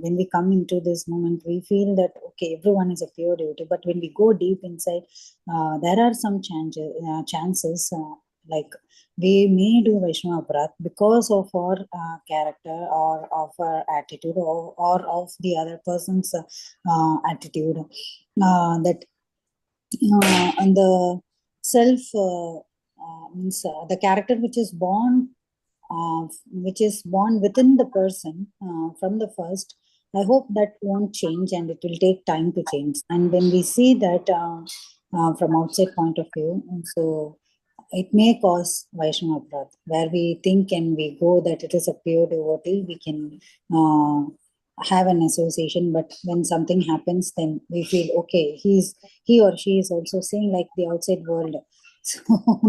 when we come into this moment, we feel that, okay, everyone is a pure devotee, but when we go deep inside, there are some chances like we may do Vaishnava Aparadh because of our character or of our attitude or of the other person's attitude. That and the self means the character which is born within the person from the first. I hope that won't change and it will take time to change. And when we see that from outside point of view, so it may cause Vaishnava Aparadh, where we think and we go that it is a pure devotee, we can have an association, but when something happens, then we feel okay, he or she is also saying like the outside world. So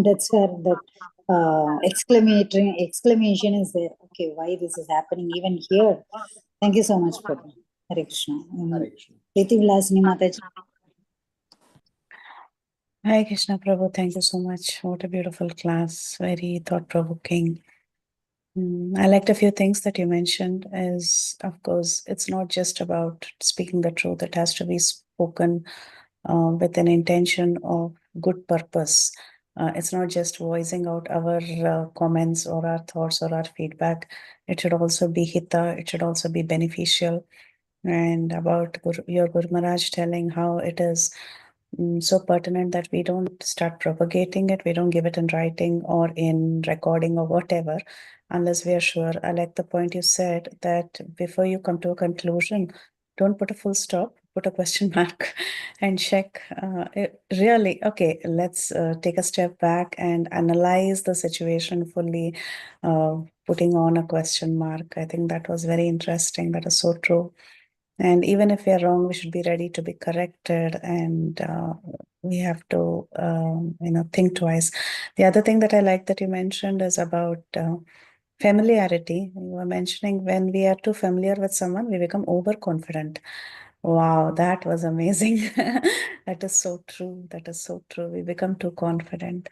that's where that exclamation is there. Okay, why this is happening even here? Thank you so much, Prabhu. Hare Krishna. Hare Krishna. Priti Vilasini Mataji. Hi Krishna Prabhu, thank you so much. What a beautiful class, very thought-provoking. I liked a few things that you mentioned is, of course, it's not just about speaking the truth. It has to be spoken with an intention of good purpose. It's not just voicing out our comments or our thoughts or our feedback. It should also be hita, it should also be beneficial. And about your Guru Maharaj telling how it is so pertinent that we don't start propagating it, we don't give it in writing or in recording or whatever, unless we are sure. I like the point you said that before you come to a conclusion, don't put a full stop, put a question mark and check. Really, okay, let's take a step back and analyze the situation fully, putting on a question mark. I think that was very interesting. That is so true. And even if we are wrong, we should be ready to be corrected, and we have to, think twice. The other thing that I like that you mentioned is about familiarity. You were mentioning when we are too familiar with someone, we become overconfident. Wow, that was amazing. That is so true. That is so true. We become too confident.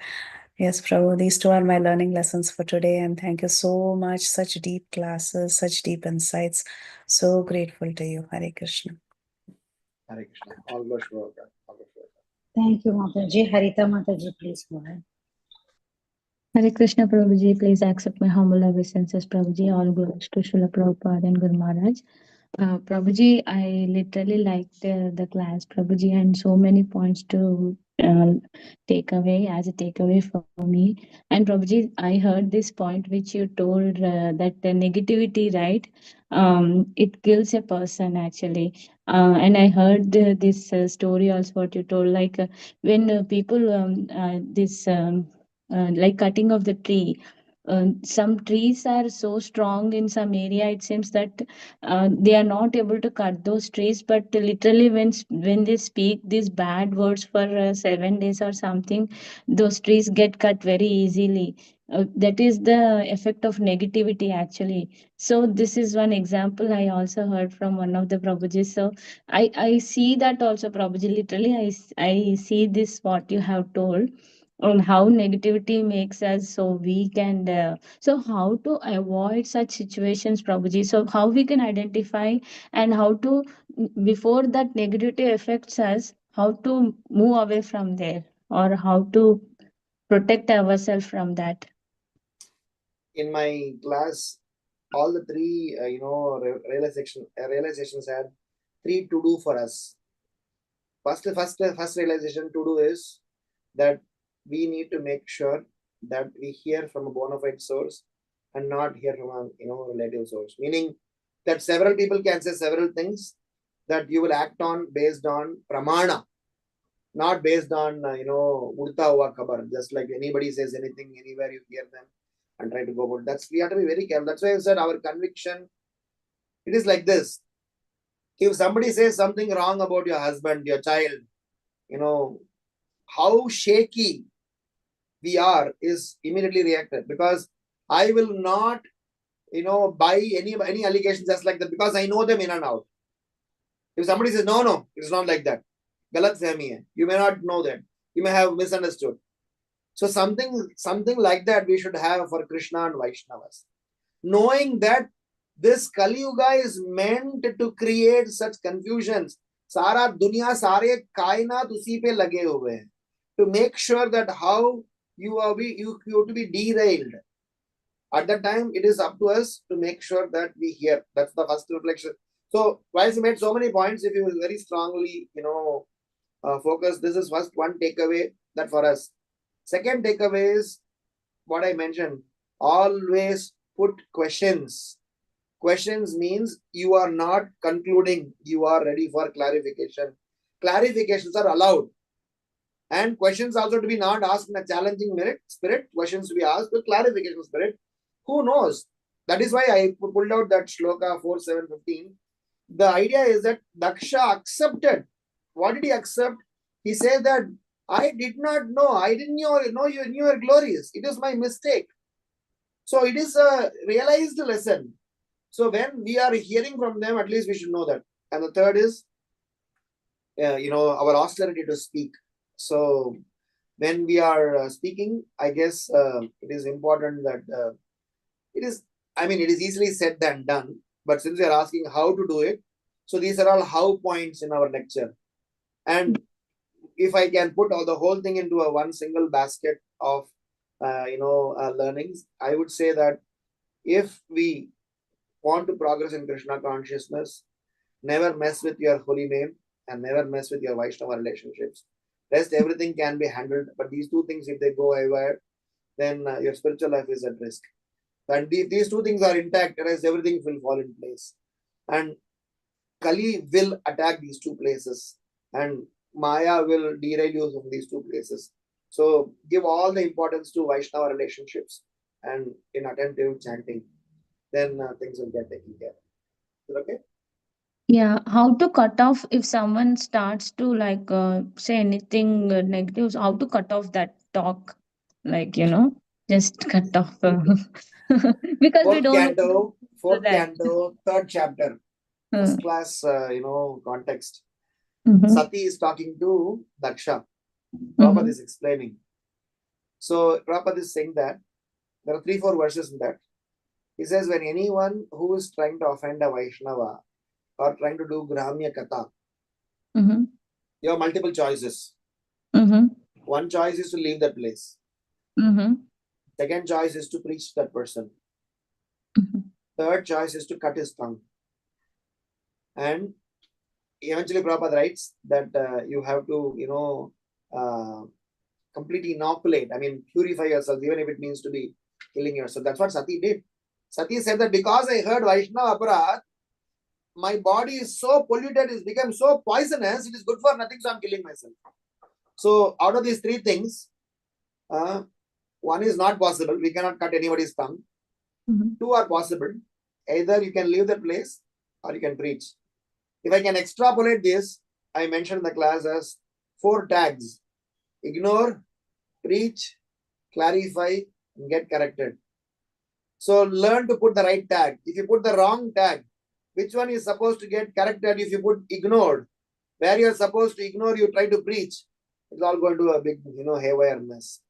Yes, Prabhu, these two are my learning lessons for today. And thank you so much. Such deep classes, such deep insights. So grateful to you. Hare Krishna. Hare Krishna. All glory to God. All glory to God. Thank you, Mataji. Harita Mataji, please go ahead. Hare Krishna Prabhuji, please accept my humble obeisances, Prabhuji. All glories to Srila Prabhupada and Guru Maharaj. Prabhuji, I literally liked the class, Prabhuji, and so many points to take away as a takeaway for me. And Prabhuji, I heard this point which you told that the negativity, right? It kills a person actually. And I heard this story also what you told, like when people like cutting of the tree. Some trees are so strong in some area. It seems that they are not able to cut those trees. But literally, when they speak these bad words for 7 days or something, those trees get cut very easily. That is the effect of negativity, actually. So this is one example I also heard from one of the Prabhujis. So I see that also, Prabhuji. Literally, I see this what you have told on how negativity makes us so weak, and so how to avoid such situations, Prabhuji. So how we can identify and how to, before that negativity affects us, how to move away from there, or how to protect ourselves from that. In my class, all the three, realizations had three to do for us. First realization to do is that we need to make sure that we hear from a bona fide source and not hear from a relative source. Meaning that several people can say several things that you will act on based on pramana, not based on urta hua khabar. Just like anybody says anything anywhere, you hear them and try to go about. That's, we have to be very careful. That's why I said our conviction. It is like this. If somebody says something wrong about your husband, your child, how shaky we are is immediately reacted, because I will not buy any allegation just like that because I know them in and out. If somebody says, no, it's not like that. Galat fahmi hai. You may not know that. You may have misunderstood. So something like that we should have for Krishna and Vaishnavas. Knowing that this Kali Yuga is meant to create such confusions. Sara dunya, sare kainat usi pe lage hue hain. To make sure that how you have to be derailed. At that time, it is up to us to make sure that we hear. That's the first reflection. So, while he made so many points, if you very strongly, focus, this is first one takeaway that for us. Second takeaway is what I mentioned. Always put questions. Questions means you are not concluding. You are ready for clarification. Clarifications are allowed. And questions also to be not asked in a challenging spirit. Questions to be asked with clarification spirit. Who knows? That is why I pulled out that shloka 4.7.15. The idea is that Daksha accepted. What did he accept? He said that I did not know. I didn't know you are glorious. It is my mistake. So it is a realized lesson. So when we are hearing from them, at least we should know that. And the third is, our austerity to speak. So when we are speaking, I guess it is important that it is easily said than done. But since we are asking how to do it, so these are all how points in our lecture. And if I can put the whole thing into one single basket of learnings, I would say that if we want to progress in Krishna consciousness, never mess with your holy name and never mess with your Vaishnava relationships. Rest everything can be handled, but these two things, if they go away, then your spiritual life is at risk. And these two things are intact, rest everything will fall in place. And Kali will attack these two places, and Maya will derail you from these two places. So give all the importance to Vaishnava relationships and in attentive chanting, then things will get taken care of. Is it okay? Yeah, how to cut off if someone starts to say anything negative? How to cut off that talk? Just cut off. Because we don't want to do Fourth that. canto, third chapter, first class, context. Sati is talking to Daksha. Prabhupada is explaining. So Prabhupada is saying that there are 3-4 verses in that. He says, when anyone who is trying to offend a Vaishnava or trying to do Gramya Katha, you have multiple choices. One choice is to leave that place. Second choice is to preach to that person. Third choice is to cut his tongue. And eventually Prabhupada writes that you have to, completely inoculate, purify yourself, even if it means to be killing yourself. That's what Sati did. Sati said that because I heard Vaishnava Aparadh, my body is so polluted, it's become so poisonous, it is good for nothing, so I'm killing myself. So out of these 3 things, one is not possible. We cannot cut anybody's tongue. 2 are possible. Either you can leave the place or you can preach. If I can extrapolate this, I mentioned in the class as 4 tags. Ignore, preach, clarify, and get corrected. So learn to put the right tag. If you put the wrong tag, which one is supposed to get corrected? If you put ignored, where you're supposed to ignore, you try to preach, it's all going to a big, haywire mess.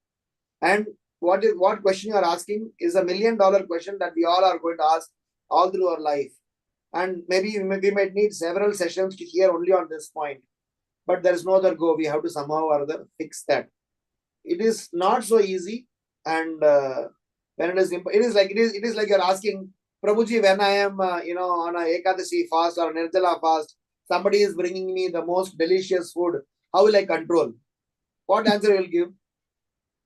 And what question you are asking is $1 million question that we all are going to ask all through our life. And maybe we might need several sessions to hear only on this point. But there is no other go. We have to somehow or other fix that. It is not so easy. And when it is like you're asking, Prabhuji, when I am on a Ekadashi fast or Nirjala fast, somebody is bringing me the most delicious food. How will I control? What answer you will give?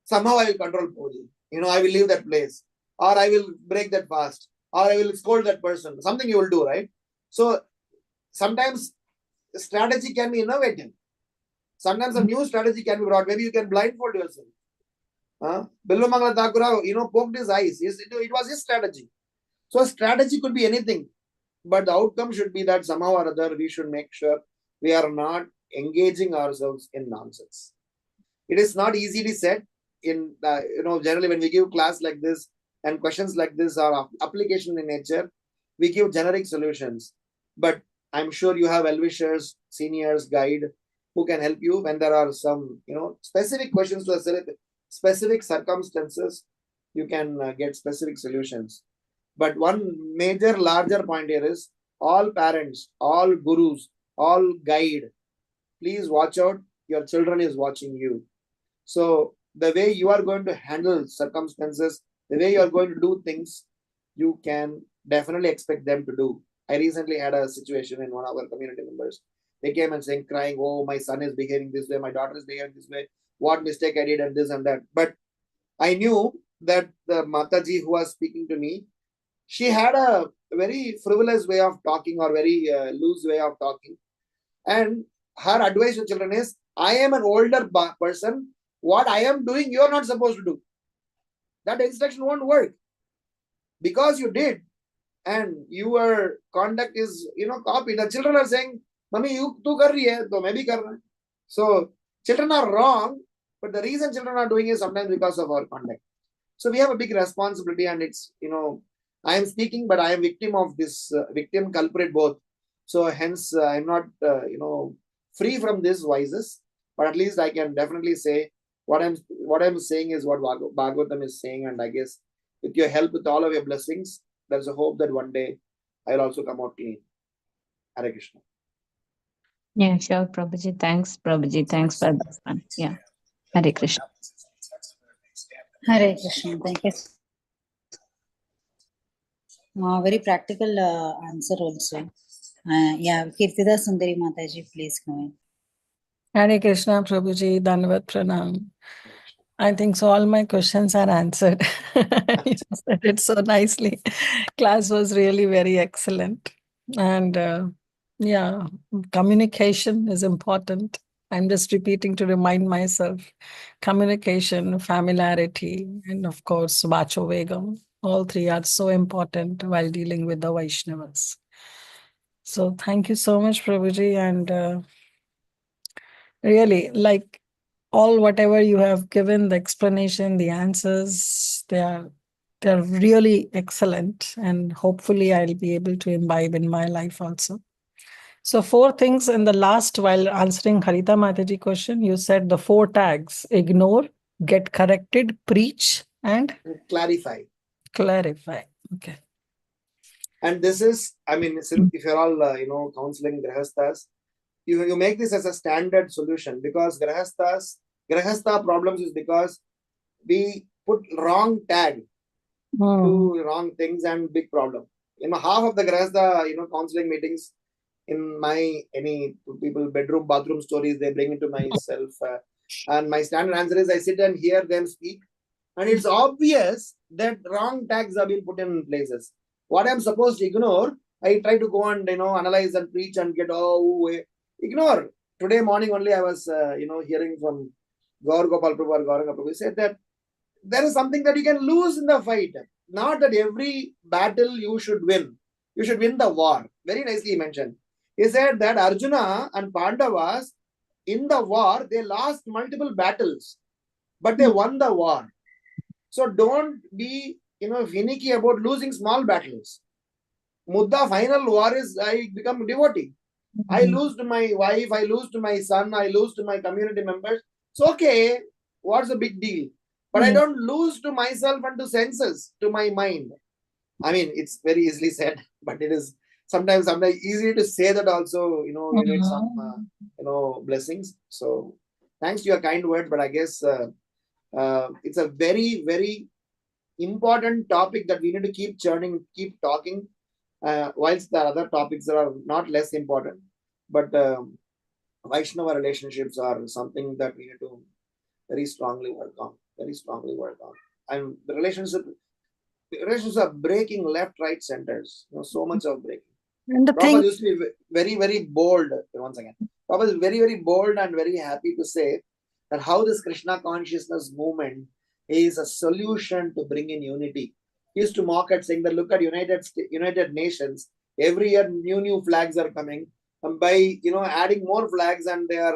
Somehow I will control Prabhuji. I will leave that place, or I will break that fast, or I will scold that person. Something you will do, right? So sometimes strategy can be innovative. Sometimes a new strategy can be brought. Maybe you can blindfold yourself. Bilvamangala Thakura, poked his eyes. It was his strategy. So strategy could be anything, but the outcome should be that somehow or other we should make sure we are not engaging ourselves in nonsense. It is not easily said. Generally when we give class like this, and questions like this are application in nature, we give generic solutions. But I'm sure you have well-wishers, seniors, guide who can help you when there are some, specific questions to a specific circumstances. You can get specific solutions. But one major, larger point here is all parents, all gurus, all guide. Please watch out. Your children is watching you. So the way you are going to handle circumstances, the way you are going to do things, you can definitely expect them to do. I recently had a situation in one of our community members. They came and saying, crying, oh, my son is behaving this way, my daughter is behaving this way, what mistake I did and this and that. But I knew that the Mataji who was speaking to me, she had a very frivolous way of talking or very loose way of talking. And her advice to children is, I am an older person. What I am doing, you are not supposed to do. That instruction won't work. Because you did, and your conduct is, copied. The children are saying, Mummy, you too kar rahi hai, to main bhi kar raha hai. So children are wrong, but the reason children are doing is sometimes because of our conduct. So we have a big responsibility, and it's, I am speaking, but I am victim of this, victim, culprit both. So hence, I'm not, free from these vices, but at least I can definitely say what I'm saying is what Bhagavatam is saying, and I guess with your help, with all of your blessings, there's a hope that one day I'll also come out clean. Hare Krishna. Yeah, sure, Prabhuji. Thanks, Prabhuji. Thanks for this one. Yeah. Hare Krishna. Hare Krishna. Thank you. Very practical answer also. Yeah, Kirtida Sundari Mataji, please go ahead. Hare Krishna, Prabhuji, Dandavat Pranam. I think so. All my questions are answered. You said it so nicely. Class was really very excellent. And yeah, communication is important. I'm just repeating to remind myself. Communication, familiarity, and of course, Vacho Vegam. All three are so important while dealing with the Vaishnavas. So thank you so much, Prabhuji. And really, like all whatever you have given, the explanation, the answers, they're really excellent. And hopefully I'll be able to imbibe in my life also. So 4 things in the last, while answering Harita Mataji question, you said the 4 tags: ignore, get corrected, preach, and clarify. Okay. And this is, I mean, if you're all, counseling grahasthas, you make this as a standard solution, because grahastha problems is because we put wrong tag to wrong things, and big problem. Half of the grahastha, counseling meetings in any people bedroom, bathroom stories, they bring into myself. And my standard answer is I sit and hear them speak. And it's obvious that wrong tags have been put in places. What I'm supposed to ignore, I try to go and, analyze and preach and get, ignore. Today morning only I was, hearing from Gaur Gopal Prabhu or Gauranga Prabhu. He said that there is something that you can lose in the fight. Not that every battle you should win. You should win the war. Very nicely mentioned. He said that Arjuna and Pandavas, in the war, they lost multiple battles, but they won the war. So don't be, finicky about losing small battles. Mudda final war is I become devotee. I lose to my wife, I lose to my son, I lose to my community members. It's okay. What's the big deal? But I don't lose to myself and to senses, to my mind. I mean, it's very easily said, but it is sometimes easy to say that also, you need some, blessings. So thanks to your kind word, but I guess it's a very, very important topic that we need to keep churning, keep talking, whilst the other topics are not less important. But Vaishnava relationships are something that we need to very strongly work on. And the relationships are breaking left, right, centers. So much of breaking. And the Prabhupada used to be very, very bold. Once again, Prabhupada is very, very bold and very happy to say that how this Krishna consciousness movement is a solution to bring in unity. He used to mock at saying that look at United Nations, every year new flags are coming, and by adding more flags, and they are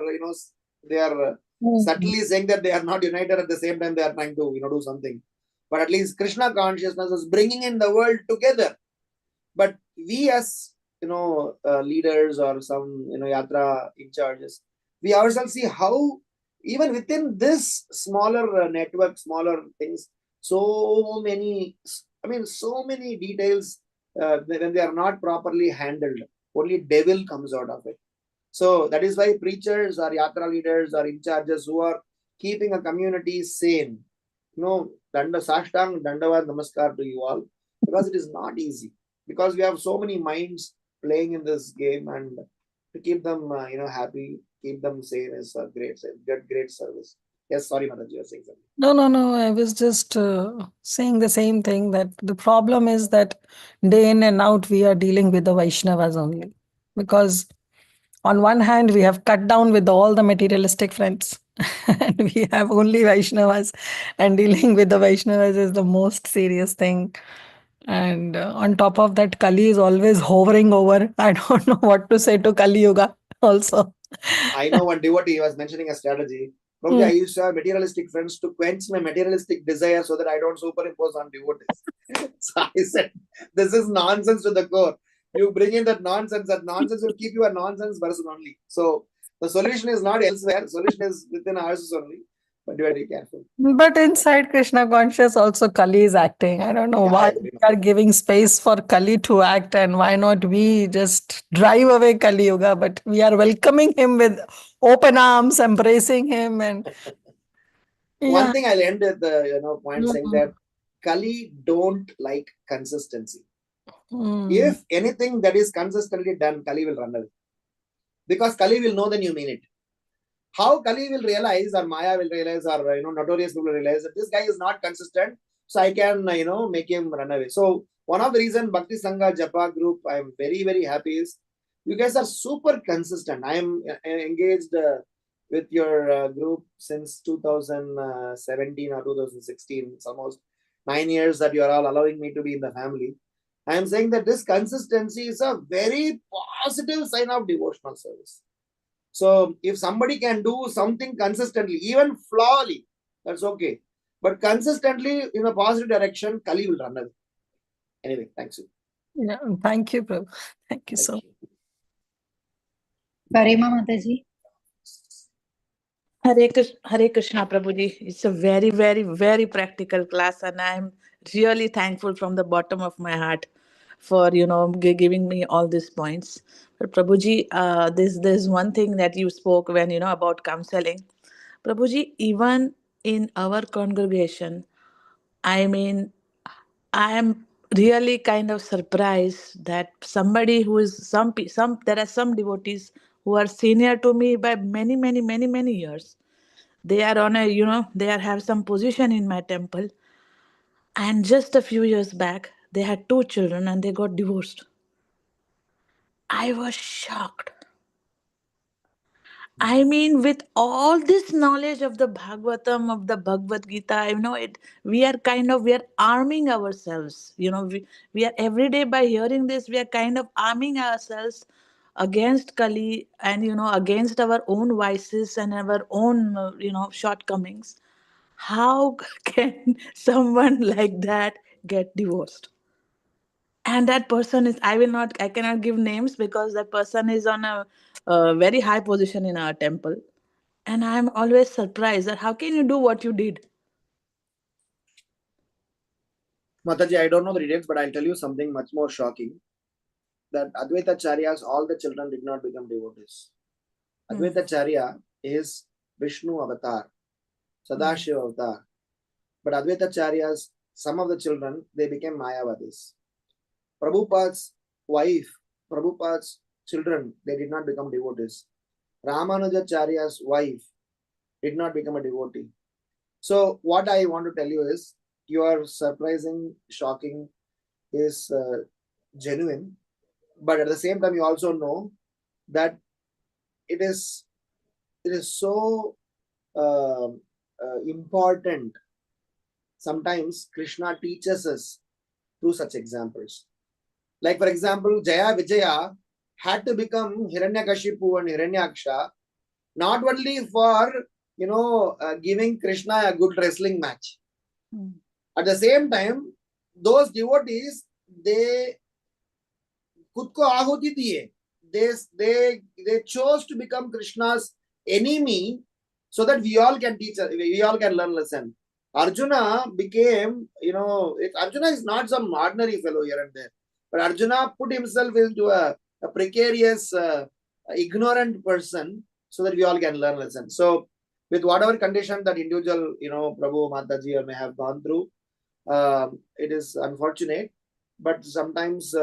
subtly saying that they are not united, at the same time they are trying to do something. but at least Krishna consciousness is bringing in the world together. But we as leaders or some yatra in charges, we ourselves see how even within this smaller network, smaller things, so many details, when they are not properly handled, only devil comes out of it. So that is why preachers or yatra leaders or in charges who are keeping a community sane, danda sashtang dandavad namaskar to you all, because it is not easy, because we have so many minds playing in this game, and to keep them happy, keep them sane is a great service. Yes, sorry Mataji, you are saying something. No. I was just saying the same thing, that the problem is that day in and out we are dealing with the Vaishnavas only. Because on one hand, we have cut down with all the materialistic friends, and we have only Vaishnavas, and dealing with the Vaishnavas is the most serious thing. And on top of that, Kali is always hovering over. I don't know what to say to Kali Yuga also. I know one devotee was mentioning a strategy. Probably I used to have materialistic friends to quench my materialistic desire so that I don't superimpose on devotees. So I said, this is nonsense to the core. You bring in that nonsense will keep you a nonsense person only. So the solution is not elsewhere, the solution is within ours only. But you are very careful. But inside Krishna conscious also Kali is acting. I don't know why we are giving space for Kali to act, and why not we just drive away Kali Yuga, but we are welcoming him with open arms, embracing him. And one thing I'll end with the point saying that Kali don't like consistency. If anything that is consistently done, Kali will run away. Because Kali will know then you mean it. How Kali will realize, or Maya will realize, or notorious people will realize that this guy is not consistent, so I can make him run away. So one of the reason Bhakti Sangha Japa group I am very, very happy is you guys are super consistent. I am engaged with your group since 2017 or 2016. It's almost 9 years that you are all allowing me to be in the family. I am saying that this consistency is a very positive sign of devotional service. So if somebody can do something consistently, even flawly, that's okay. But consistently in a positive direction, Kali will run away. Anyway, thanks you. Yeah, thank you, Prabhu. Thank you so much. Parima Mataji. Hare Krishna Prabhuji. It's a very, very, very practical class, and I'm really thankful from the bottom of my heart for giving me all these points. But Prabhuji, there's one thing that you spoke when about counseling. Prabhuji, even in our congregation, I mean, I am really kind of surprised that somebody who is some there are some devotees who are senior to me by many, many, many, many years. They are on a they have some position in my temple, and just a few years back they had 2 children and they got divorced. I was shocked. I mean, with all this knowledge of the Bhagavatam, of the Bhagavad Gita, we are arming ourselves. We are every day by hearing this, we are kind of arming ourselves against Kali and, against our own vices and our own, shortcomings. How can someone like that get divorced? And that person is, I cannot give names because that person is on a very high position in our temple. And I'm always surprised that how can you do what you did? Mataji, I don't know the details, but I'll tell you something much more shocking. That Advaita Charyas, all the children did not become devotees. Advaita Charya is Vishnu avatar, Sadashiva avatar. But Advaita Charyas, some of the children, they became Mayavadis. Prabhupada's wife, Prabhupada's children, they did not become devotees. Ramanujacharya's wife did not become a devotee. So what I want to tell you is, your surprising, shocking is genuine. But at the same time, you also know that it is so important. Sometimes Krishna teaches us through such examples. Like for example, Jaya Vijaya had to become Hiranyakashipu and Hiranyaksha not only for giving Krishna a good wrestling match. At the same time, those devotees, they खुद को आहुति दिए. They chose to become Krishna's enemy so that we all can learn lesson. Arjuna became, Arjuna is not some ordinary fellow here and there, but Arjuna put himself into a precarious, ignorant person so that we all can learn lesson. So with whatever condition that individual, Prabhu, Mataji may have gone through, it is unfortunate, but sometimes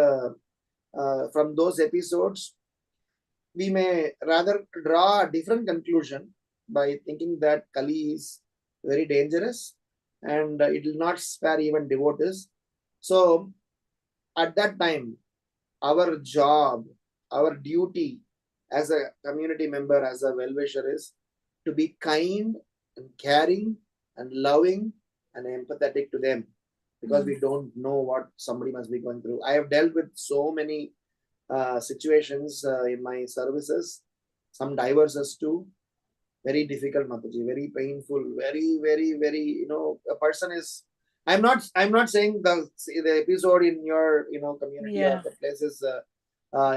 from those episodes, we may rather draw a different conclusion by thinking that Kali is very dangerous and it will not spare even devotees. So at that time, our job, our duty as a community member, as a well-wisher is to be kind and caring and loving and empathetic to them, because we don't know what somebody must be going through. I have dealt with so many situations in my services, some divorces too. Very difficult, Mataji, very painful, very, very, very, a person is, I'm not saying the episode in your, community or the place is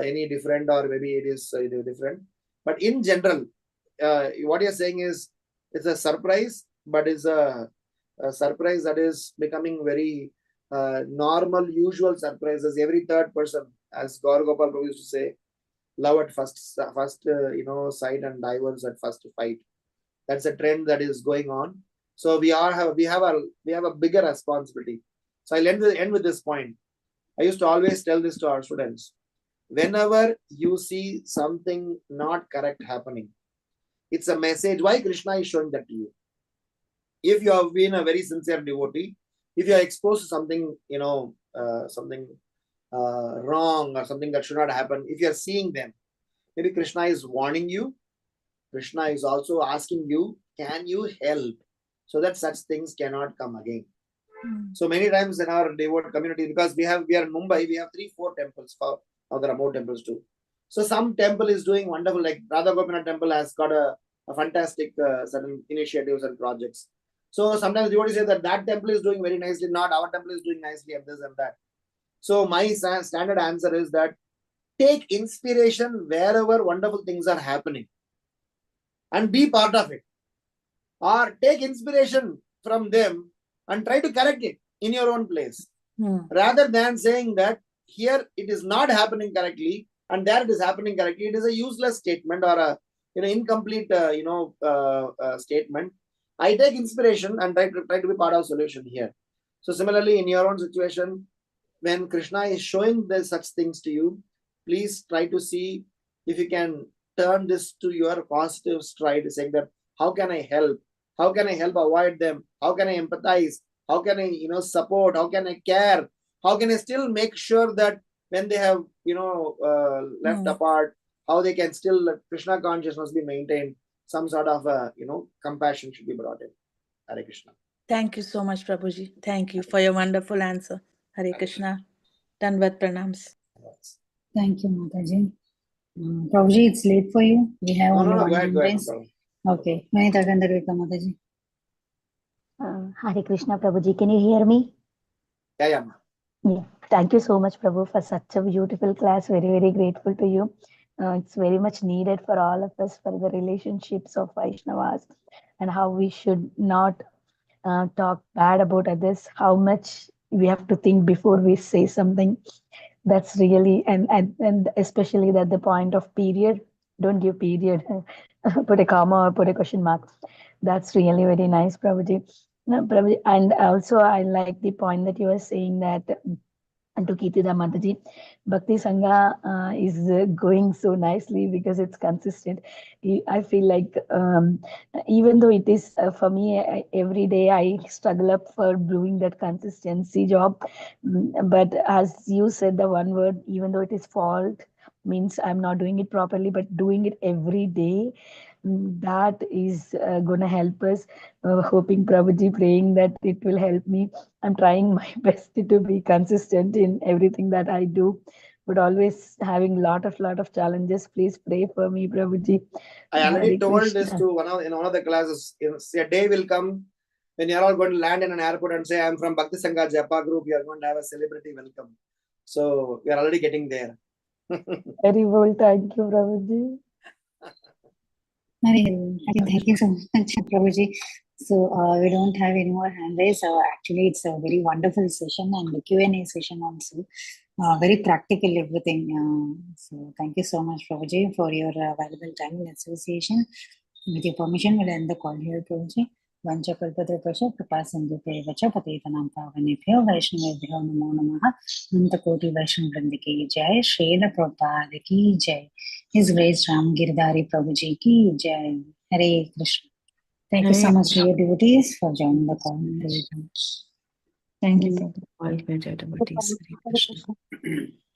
any different, or maybe it is different. But in general, what you're saying is, it's a surprise, but it's a surprise that is becoming very normal, usual surprises. Every third person, as Gaur Gopal Prabhu used to say, love at first sight and divorce at first fight. That's a trend that is going on. So we have a bigger responsibility. So I'll end with this point. I used to always tell this to our students. Whenever you see something not correct happening, it's a message. Why Krishna is showing that to you? If you have been a very sincere devotee, if you are exposed to something, something wrong or something that should not happen, if you are seeing them, maybe Krishna is warning you. Krishna is also asking you, can you help so that such things cannot come again? So many times in our devote community, because we are in Mumbai, we have 3-4 temples. Now there are more temples too. So some temple is doing wonderful, like Radha Gopinath temple has got a fantastic certain initiatives and projects. So sometimes devotees say that temple is doing very nicely, not our temple is doing nicely, and this and that. So my standard answer is that take inspiration wherever wonderful things are happening and be part of it. Or take inspiration from them and try to correct it in your own place. Rather than saying that here it is not happening correctly and there it is happening correctly, it is a useless statement or a incomplete statement. I take inspiration and try to be part of solution here. So similarly, in your own situation, when Krishna is showing such things to you, please try to see if you can turn this to your positive stride, saying that how can I help? How can I help avoid them? How can I empathize? How can I support? How can I care? How can I still make sure that when they have left apart, how they can still Krishna consciousness be maintained? Some sort of compassion should be brought in. Hare Krishna. Thank you so much, Prabhuji. Thank you for your wonderful answer. Hare Krishna. Dandavat pranams. Thank you, Mataji. Prabhuji, it's late for you. We have only No, one go ahead, race. Okay. Vanita Gandarvika, Mataji. Hare Krishna, Prabhuji. Can you hear me? Yeah. Yeah. Thank you so much, Prabhu, for such a beautiful class. Very, very grateful to you. It's very much needed for all of us, for the relationships of Vaishnavas and how we should not talk bad about others, how much we have to think before we say something. That's really, and especially that the point of period, don't give period, put a comma or put a question mark. That's really very nice, Prabhuji. No, Prabhuji. And also I like the point that you were saying that, and to Kirtida Mataji, Bhakti Sangha is going so nicely because it's consistent. I feel like even though it is for me, every day I struggle up for doing that consistency job. But as you said, the one word, even though it is fault, means I'm not doing it properly, but doing it every day, that is going to help us. Hoping Prabhuji, praying that it will help me. I'm trying my best to be consistent in everything that I do, but always having lot of challenges. Please pray for me, Prabhuji. I already Hare told Krishna. this to one of the classes. A day will come when you're all going to land in an airport and say, I'm from Bhakti Sangha Japa group, you're going to have a celebrity welcome. So we are already getting there. Very well. Thank you, Prabhuji. Thank you so much, Prabhuji. So we don't have any more hand raise. Actually, it's a very wonderful session and the Q&A session also. Very practical everything. So thank you so much, Prabhuji, for your valuable time and association. With your permission, we'll end the call here, Prabhuji. Vancha kalpatrupasha kripasindhute vacha patetanam pavanebhyo vaishnavebhyo namo namaha Antakoti Vaishnav Vrinda ki jai Srila Prabhupada ki jai His Grace Ramgiridhari Prabhuji ki jai Hare Krishna. Thank you so Hare much to Krishna. your devotees for joining the call. Thank you, Prabhu. All great devotees. Hare Krishna.